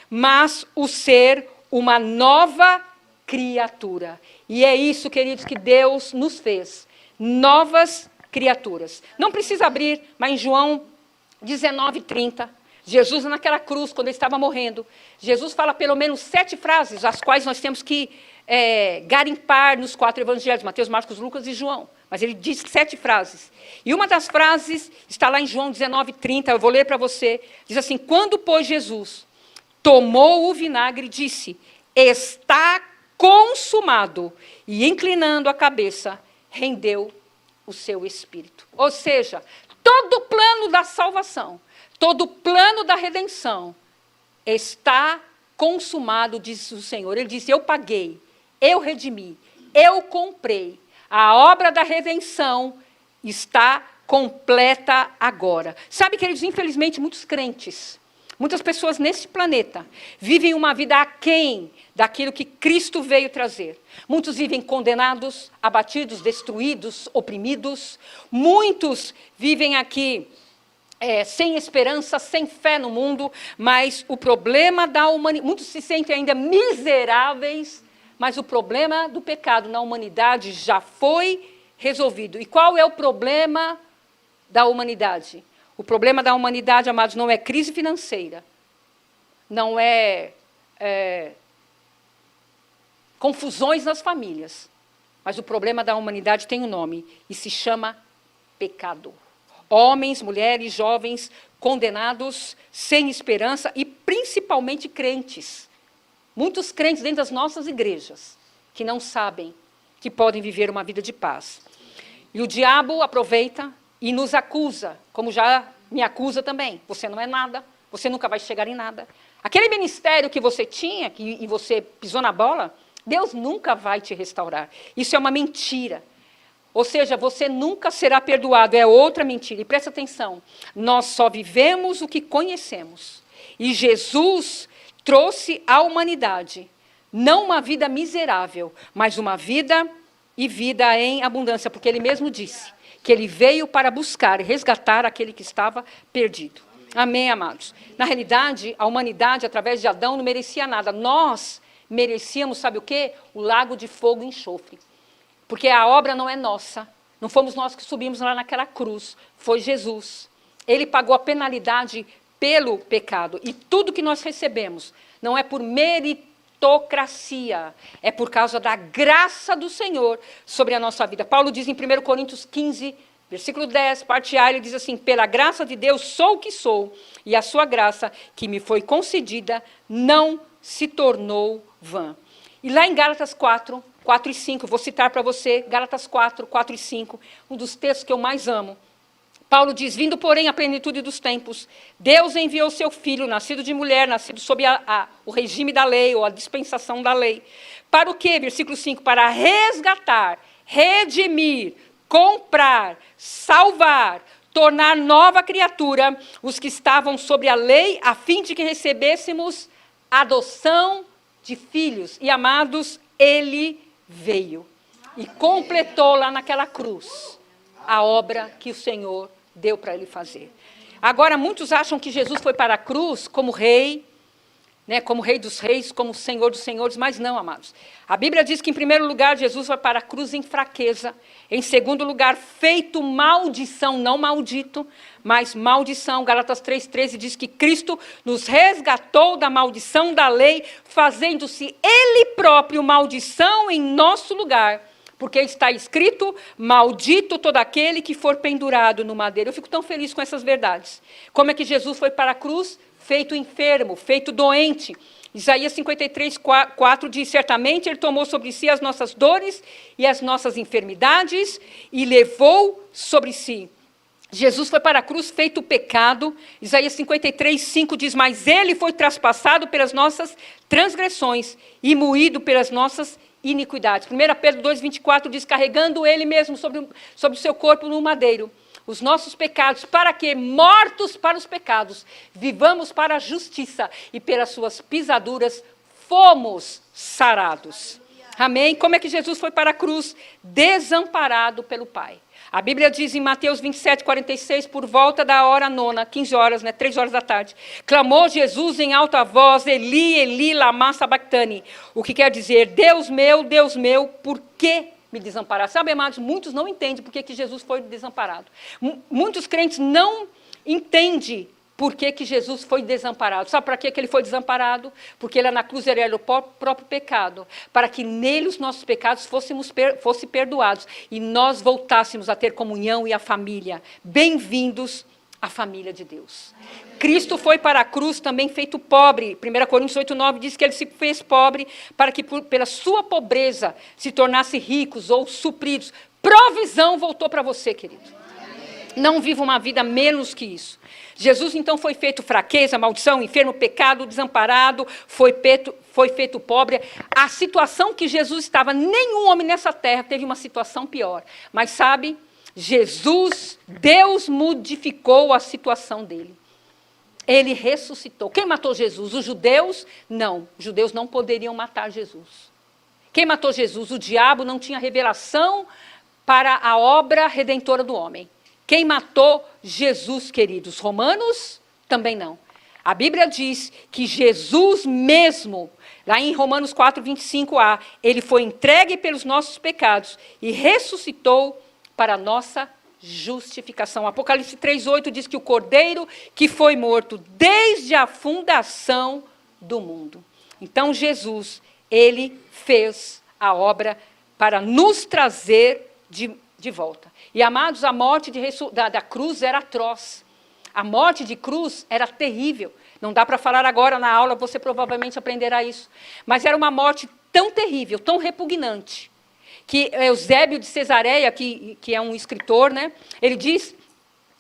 mas o ser uma nova criatura. E é isso, queridos, que Deus nos fez. Novas criaturas. Não precisa abrir, mas em João 19:30, Jesus naquela cruz, quando ele estava morrendo, Jesus fala pelo menos 7 frases, as quais nós temos que garimpar nos 4 evangelhos, Mateus, Marcos, Lucas e João. Mas ele diz 7 frases. E uma das frases está lá em João 19:30, eu vou ler para você. Diz assim, quando, pois, Jesus tomou o vinagre, disse, está consumado. E inclinando a cabeça, rendeu o seu Espírito. Ou seja, todo o plano da salvação, todo o plano da redenção está consumado, diz o Senhor. Ele disse, eu paguei, eu redimi, eu comprei. A obra da redenção está completa agora. Sabe, queridos, infelizmente, muitos crentes, muitas pessoas nesse planeta vivem uma vida aquém daquilo que Cristo veio trazer. Muitos vivem condenados, abatidos, destruídos, oprimidos. Muitos vivem aqui sem esperança, sem fé no mundo, mas o problema da humanidade... Muitos se sentem ainda miseráveis, mas o problema do pecado na humanidade já foi resolvido. E qual é o problema da humanidade? O problema da humanidade, amados, não é crise financeira, não é confusões nas famílias, mas o problema da humanidade tem um nome e se chama pecado. Homens, mulheres, jovens condenados, sem esperança e principalmente crentes. Muitos crentes dentro das nossas igrejas que não sabem que podem viver uma vida de paz. E o diabo aproveita e nos acusa, como já me acusa também. Você não é nada, você nunca vai chegar em nada. Aquele ministério que você tinha e você pisou na bola, Deus nunca vai te restaurar. Isso é uma mentira. Ou seja, você nunca será perdoado, é outra mentira. E presta atenção, nós só vivemos o que conhecemos. E Jesus trouxe à humanidade, não uma vida miserável, mas uma vida e vida em abundância, porque ele mesmo disse que ele veio para buscar e resgatar aquele que estava perdido. Amém, amados? Na realidade, a humanidade, através de Adão, não merecia nada. Nós merecíamos, sabe o quê? O lago de fogo e enxofre. Porque a obra não é nossa, não fomos nós que subimos lá naquela cruz, foi Jesus. Ele pagou a penalidade pelo pecado. E tudo que nós recebemos não é por meritocracia, é por causa da graça do Senhor sobre a nossa vida. Paulo diz em 1 Coríntios 15, versículo 10, parte A, ele diz assim, pela graça de Deus sou o que sou, e a sua graça que me foi concedida não se tornou vã. E lá em Gálatas 4 e 5, vou citar para você, Gálatas 4 e 5, um dos textos que eu mais amo. Paulo diz, vindo, porém, à plenitude dos tempos, Deus enviou seu Filho, nascido de mulher, nascido sob o regime da lei, ou a dispensação da lei. Para o quê? Versículo 5, para resgatar, redimir, comprar, salvar, tornar nova criatura os que estavam sobre a lei, a fim de que recebêssemos adoção de filhos. E, amados, ele veio e completou lá naquela cruz a obra que o Senhor deu para ele fazer. Agora, muitos acham que Jesus foi para a cruz como rei, né, como rei dos reis, como Senhor dos senhores, mas não, amados. A Bíblia diz que, em primeiro lugar, Jesus foi para a cruz em fraqueza. Em segundo lugar, feito maldição, não maldito, mas maldição. Gálatas 3,13 diz que Cristo nos resgatou da maldição da lei, fazendo-se Ele próprio maldição em nosso lugar. Porque está escrito, maldito todo aquele que for pendurado no madeiro. Eu fico tão feliz com essas verdades. Como é que Jesus foi para a cruz? Feito enfermo, feito doente. Isaías 53:4 diz, certamente ele tomou sobre si as nossas dores e as nossas enfermidades e levou sobre si. Jesus foi para a cruz feito pecado. Isaías 53:5 diz, mas ele foi traspassado pelas nossas transgressões e moído pelas nossas iniquidades. 1 Pedro 2,24 diz, carregando ele mesmo sobre o seu corpo no madeiro, os nossos pecados, para que, mortos para os pecados, vivamos para a justiça, e pelas suas pisaduras fomos sarados. Amém? Como é que Jesus foi para a cruz? Desamparado pelo Pai. A Bíblia diz em Mateus 27:46, por volta da hora nona, 15 horas, 3 horas da tarde, clamou Jesus em alta voz, Eli, Eli, lama sabachthani. O que quer dizer, Deus meu, por que me desamparar? Sabe, amados, muitos não entendem por que Jesus foi desamparado. Muitos crentes não entendem por que Jesus foi desamparado. Sabe para que ele foi desamparado? Porque lá na cruz ele era o próprio pecado, para que nele os nossos pecados fossem perdoados e nós voltássemos a ter comunhão e a família. Bem-vindos à família de Deus. Cristo foi para a cruz também feito pobre. 1 Coríntios 8:9 diz que ele se fez pobre para que pela sua pobreza se tornasse ricos ou supridos provisão voltou para você, querido. Não viva uma vida menos que isso. Jesus, então, foi feito fraqueza, maldição, enfermo, pecado, desamparado, foi feito pobre. A situação que Jesus estava, nenhum homem nessa terra teve uma situação pior. Mas sabe, Jesus, Deus modificou a situação dele. Ele ressuscitou. Quem matou Jesus? Os judeus? Não. Os judeus não poderiam matar Jesus. Quem matou Jesus? O diabo não tinha revelação para a obra redentora do homem. Quem matou Jesus, queridos? Romanos? Também não. A Bíblia diz que Jesus mesmo, lá em Romanos 4, 25a, ele foi entregue pelos nossos pecados e ressuscitou para a nossa justificação. Apocalipse 3:8 diz que o Cordeiro que foi morto desde a fundação do mundo. Então Jesus, ele fez a obra para nos trazer de volta. E amados, a morte da cruz era atroz. A morte de cruz era terrível. Não dá para falar agora na aula, você provavelmente aprenderá isso. Mas era uma morte tão terrível, tão repugnante, que Eusébio de Cesareia, que é um escritor, né, ele diz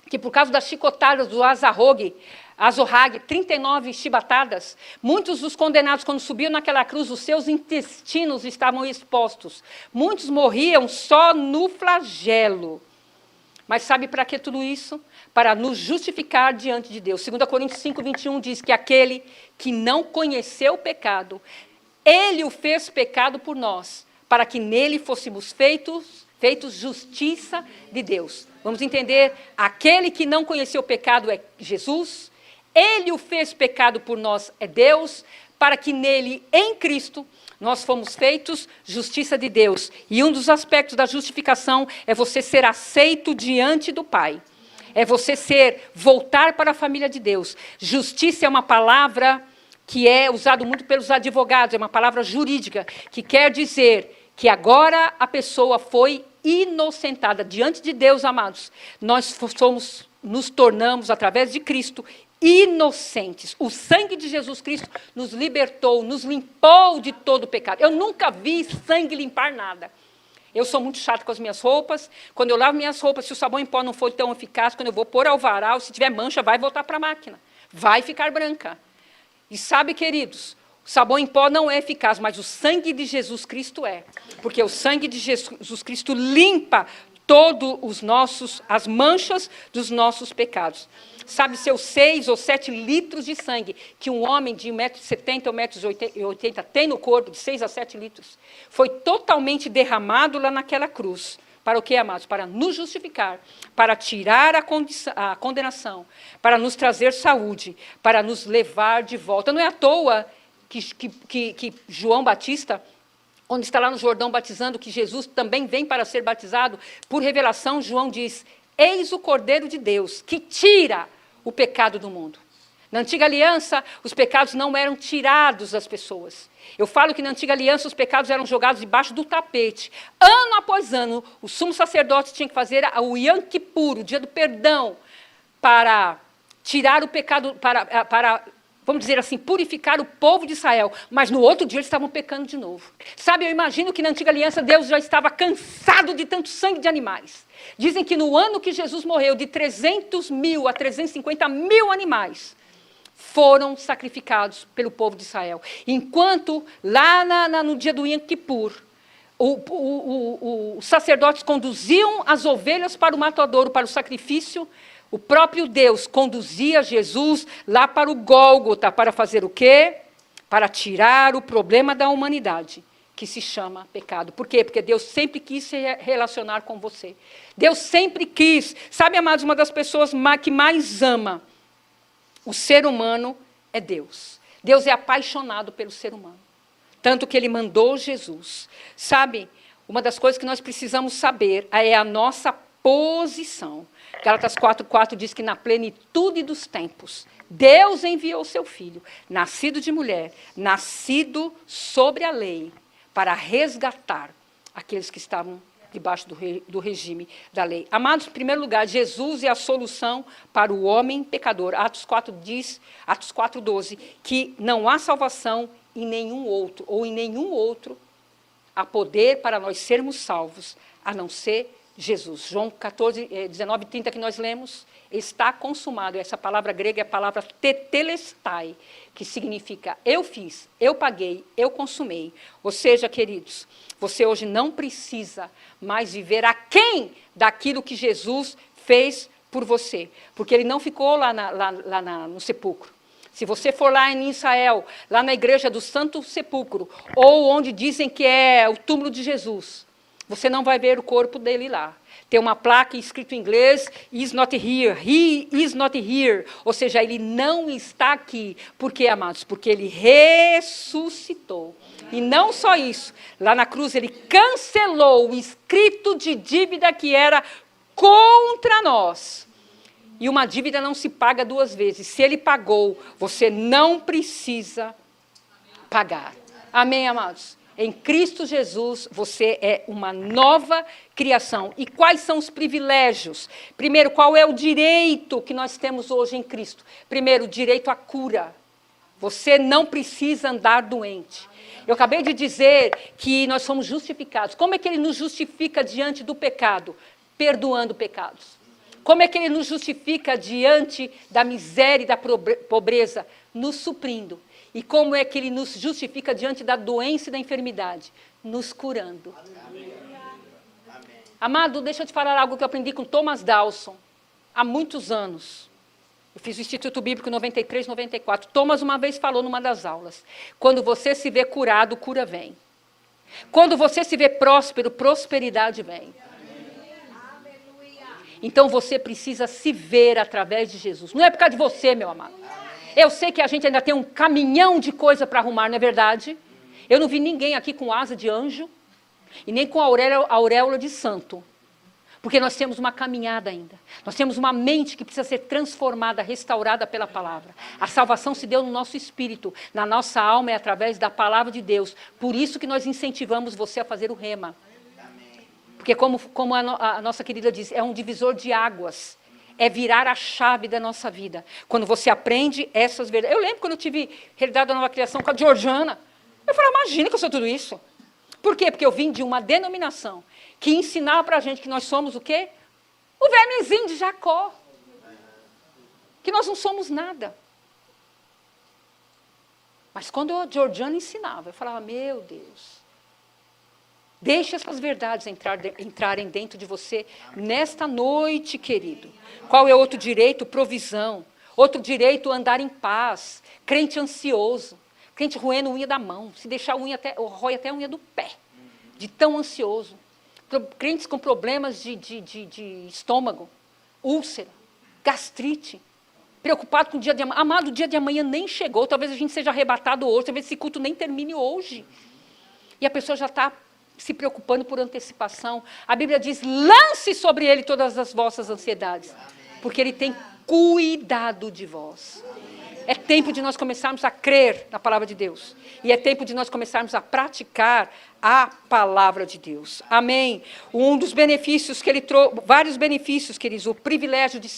que por causa das chicotadas do Azorrague, 39 chibatadas, muitos dos condenados, quando subiam naquela cruz, os seus intestinos estavam expostos. Muitos morriam só no flagelo. Mas sabe para que tudo isso? Para nos justificar diante de Deus. 2 Coríntios 5, 21 diz que aquele que não conheceu o pecado, ele o fez pecado por nós, para que nele fôssemos feitos justiça de Deus. Vamos entender? Aquele que não conheceu o pecado é Jesus, ele o fez pecado por nós é Deus, para que nele, em Cristo, nós fomos feitos justiça de Deus. E um dos aspectos da justificação é você ser aceito diante do Pai. É você voltar para a família de Deus. Justiça é uma palavra que é usada muito pelos advogados, é uma palavra jurídica, que quer dizer que agora a pessoa foi inocentada diante de Deus, amados. Nós nos tornamos, através de Cristo, inocentes. O sangue de Jesus Cristo nos libertou, nos limpou de todo o pecado. Eu nunca vi sangue limpar nada. Eu sou muito chato com as minhas roupas. Quando eu lavo minhas roupas, se o sabão em pó não for tão eficaz, quando eu vou pôr ao varal, se tiver mancha, vai voltar para a máquina. Vai ficar branca. E sabe, queridos, o sabão em pó não é eficaz, mas o sangue de Jesus Cristo é. Porque o sangue de Jesus Cristo limpa as manchas dos nossos pecados. Sabe, seus 6 ou 7 litros de sangue que um homem de 1,70 m ou 1,80 m tem no corpo, de 6 a 7 litros, foi totalmente derramado lá naquela cruz. Para o que, amados? Para nos justificar, para tirar a condenação, para nos trazer saúde, para nos levar de volta. Não é à toa que João Batista, quando está lá no Jordão batizando, que Jesus também vem para ser batizado, por revelação, João diz: eis o Cordeiro de Deus, que tira o pecado do mundo. Na antiga aliança, os pecados não eram tirados das pessoas. Eu falo que na antiga aliança os pecados eram jogados debaixo do tapete. Ano após ano, o sumo sacerdote tinha que fazer o Yom Kippur, o dia do perdão, para tirar o pecado, para, vamos dizer assim, purificar o povo de Israel. Mas no outro dia eles estavam pecando de novo. Sabe, eu imagino que na antiga aliança Deus já estava cansado de tanto sangue de animais. Dizem que no ano que Jesus morreu, de 300 mil a 350 mil animais foram sacrificados pelo povo de Israel. Enquanto lá no dia do Yom Kippur, os sacerdotes conduziam as ovelhas para o matadouro, para o sacrifício, o próprio Deus conduzia Jesus lá para o Gólgota, para fazer o quê? Para tirar o problema da humanidade, que se chama pecado. Por quê? Porque Deus sempre quis se relacionar com você. Deus sempre quis. Sabe, amados, uma das pessoas que mais ama o ser humano é Deus. Deus é apaixonado pelo ser humano. Tanto que Ele mandou Jesus. Sabe, uma das coisas que nós precisamos saber é a nossa posição. Gálatas 4:4 diz que na plenitude dos tempos, Deus enviou o seu Filho, nascido de mulher, nascido sobre a lei, para resgatar aqueles que estavam debaixo do regime da lei. Amados, em primeiro lugar, Jesus é a solução para o homem pecador. Atos 4:12, que não há salvação em nenhum outro, ou em nenhum outro há poder para nós sermos salvos, a não ser Jesus. João 14, 19, 30 que nós lemos, está consumado. Essa palavra grega é a palavra tetelestai, que significa eu fiz, eu paguei, eu consumei. Ou seja, queridos, você hoje não precisa mais viver aquém daquilo que Jesus fez por você, porque ele não ficou lá no sepulcro. Se você for lá em Israel, lá na igreja do Santo Sepulcro, ou onde dizem que é o túmulo de Jesus, você não vai ver o corpo dele lá. Tem uma placa escrito em inglês, is not here, he is not here. Ou seja, ele não está aqui. Por quê, amados? Porque ele ressuscitou. E não só isso, lá na cruz ele cancelou o escrito de dívida que era contra nós. E uma dívida não se paga duas vezes. Se ele pagou, você não precisa pagar. Amém, amados? Em Cristo Jesus, você é uma nova criação. E quais são os privilégios? Primeiro, qual é o direito que nós temos hoje em Cristo? Primeiro, o direito à cura. Você não precisa andar doente. Eu acabei de dizer que nós somos justificados. Como é que ele nos justifica diante do pecado? Perdoando pecados. Como é que ele nos justifica diante da miséria e da pobreza? Nos suprindo. E como é que ele nos justifica diante da doença e da enfermidade? Nos curando. Amém. Amado, deixa eu te falar algo que eu aprendi com Thomas Dawson, há muitos anos. Eu fiz o Instituto Bíblico 93, 94. Thomas uma vez falou numa das aulas, quando você se vê curado, cura vem. Quando você se vê próspero, prosperidade vem. Então você precisa se ver através de Jesus. Não é por causa de você, meu amado. Eu sei que a gente ainda tem um caminhão de coisa para arrumar, não é verdade? Eu não vi ninguém aqui com asa de anjo e nem com auréola de santo. Porque nós temos uma caminhada ainda. Nós temos uma mente que precisa ser transformada, restaurada pela palavra. A salvação se deu no nosso espírito, na nossa alma, é através da palavra de Deus. Por isso que nós incentivamos você a fazer o rema. Porque como a nossa querida diz, é um divisor de águas. É virar a chave da nossa vida. Quando você aprende essas verdades. Eu lembro quando eu tive realidade da nova criação com a Georgiana. Eu falei, imagina que eu sou tudo isso. Por quê? Porque eu vim de uma denominação que ensinava para a gente que nós somos o quê? O vermezinho de Jacó. Que nós não somos nada. Mas quando a Georgiana ensinava, eu falava, meu Deus. Deixe essas verdades entrarem dentro de você nesta noite, querido. Qual é outro direito? Provisão. Outro direito, andar em paz. Crente ansioso. Crente roendo unha da mão. Se deixar a unha rói até a unha do pé. De tão ansioso. Crentes com problemas de estômago. Úlcera. Gastrite. Preocupado com o dia de amanhã. Amado, o dia de amanhã nem chegou. Talvez a gente seja arrebatado hoje. Talvez esse culto nem termine hoje. E a pessoa já está se preocupando por antecipação. A Bíblia diz, lance sobre ele todas as vossas ansiedades, porque ele tem cuidado de vós. É tempo de nós começarmos a crer na palavra de Deus, e é tempo de nós começarmos a praticar a palavra de Deus. Amém? Um dos benefícios que ele trouxe, vários benefícios, queridos, o privilégio de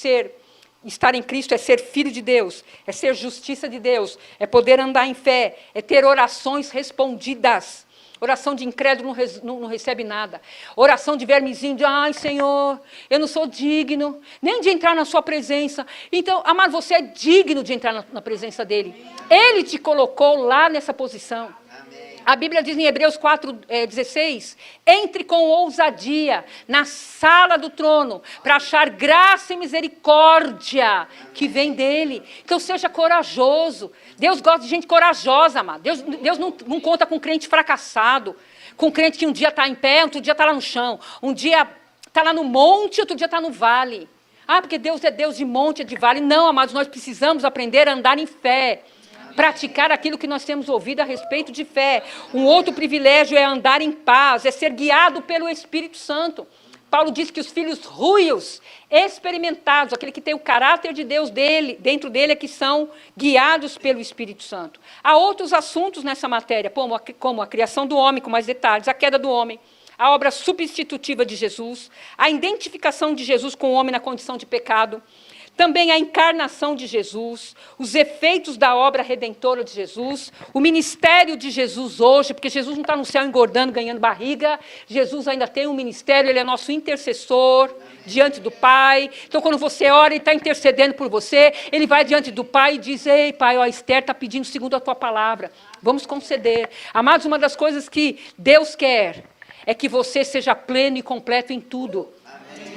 estar em Cristo é ser filho de Deus, é ser justiça de Deus, é poder andar em fé, é ter orações respondidas. Oração de incrédulo não recebe nada. Oração de vermezinho, de ai, Senhor, eu não sou digno nem de entrar na sua presença. Então, amado, você é digno de entrar na presença dele. Ele te colocou lá nessa posição. A Bíblia diz em Hebreus 4:16, entre com ousadia na sala do trono, para achar graça e misericórdia que vem dele. Então seja corajoso. Deus gosta de gente corajosa, amado. Deus não conta com crente fracassado, com crente que um dia está em pé, outro dia está lá no chão, um dia está lá no monte, outro dia está no vale. Ah, porque Deus é Deus de monte, é de vale. Não, amados, nós precisamos aprender a andar em fé. Praticar aquilo que nós temos ouvido a respeito de fé. Um outro privilégio é andar em paz, é ser guiado pelo Espírito Santo. Paulo diz que os filhos ruios, experimentados, aquele que tem o caráter de Deus dentro dele, é que são guiados pelo Espírito Santo. Há outros assuntos nessa matéria, como a criação do homem, com mais detalhes, a queda do homem, a obra substitutiva de Jesus, a identificação de Jesus com o homem na condição de pecado. também a encarnação de Jesus, os efeitos da obra redentora de Jesus, o ministério de Jesus hoje, porque Jesus não está no céu engordando, ganhando barriga, Jesus ainda tem um ministério, ele é nosso intercessor diante do Pai. Então, quando você ora e está intercedendo por você, ele vai diante do Pai e diz: ei, Pai, ó, a Esther está pedindo segundo a tua palavra, vamos conceder. Amados, uma das coisas que Deus quer é que você seja pleno e completo em tudo.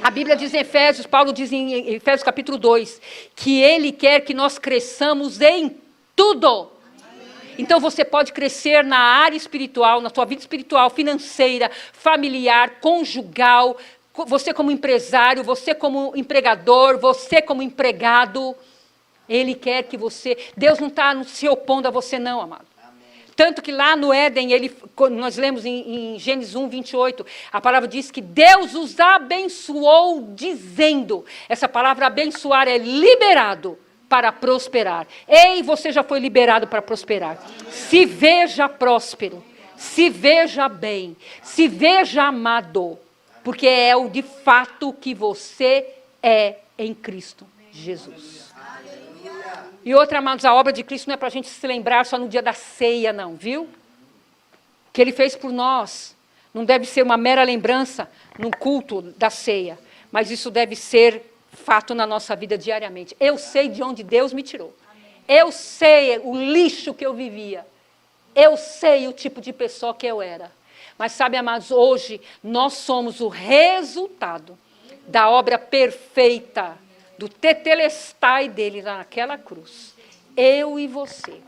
A Bíblia diz em Efésios, Paulo diz em Efésios capítulo 2, que ele quer que nós cresçamos em tudo. Então você pode crescer na área espiritual, na sua vida espiritual, financeira, familiar, conjugal, você como empresário, você como empregador, você como empregado. Ele quer que você... Deus não está se opondo a você não, amado. Tanto que lá no Éden, nós lemos em Gênesis 1, 28, a palavra diz que Deus os abençoou dizendo, essa palavra abençoar é liberado para prosperar. Ei, você já foi liberado para prosperar. Se veja próspero, se veja bem, se veja amado, porque é o de fato que você é em Cristo Jesus. E outra, amados, a obra de Cristo não é para a gente se lembrar só no dia da ceia, não, viu? O que ele fez por nós não deve ser uma mera lembrança no culto da ceia, mas isso deve ser fato na nossa vida diariamente. Eu sei de onde Deus me tirou. Eu sei o lixo que eu vivia. Eu sei o tipo de pessoa que eu era. Mas sabe, amados, hoje nós somos o resultado da obra perfeita do tetelestai dele naquela cruz. Eu e você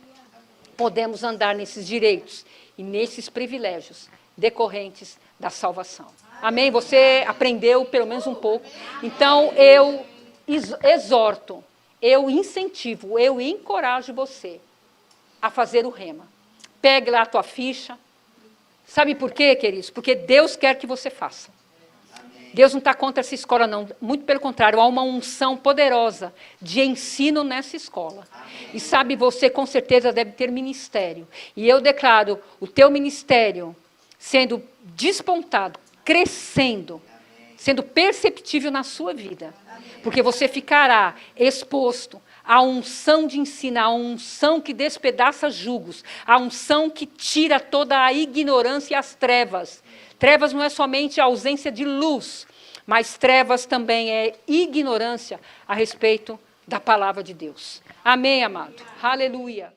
podemos andar nesses direitos e nesses privilégios decorrentes da salvação. Amém? Você aprendeu pelo menos um pouco. Então, eu exorto, eu incentivo, eu encorajo você a fazer o rema. Pegue lá a tua ficha. Sabe por quê, queridos? Porque Deus quer que você faça. Deus não está contra essa escola, não. Muito pelo contrário, há uma unção poderosa de ensino nessa escola. E sabe, você com certeza deve ter ministério. E eu declaro o teu ministério sendo despontado, crescendo, sendo perceptível na sua vida. Porque você ficará exposto à unção de ensino, à unção que despedaça julgos, à unção que tira toda a ignorância e as trevas. Trevas não é somente a ausência de luz, mas trevas também é ignorância a respeito da palavra de Deus. Amém, amado? Aleluia.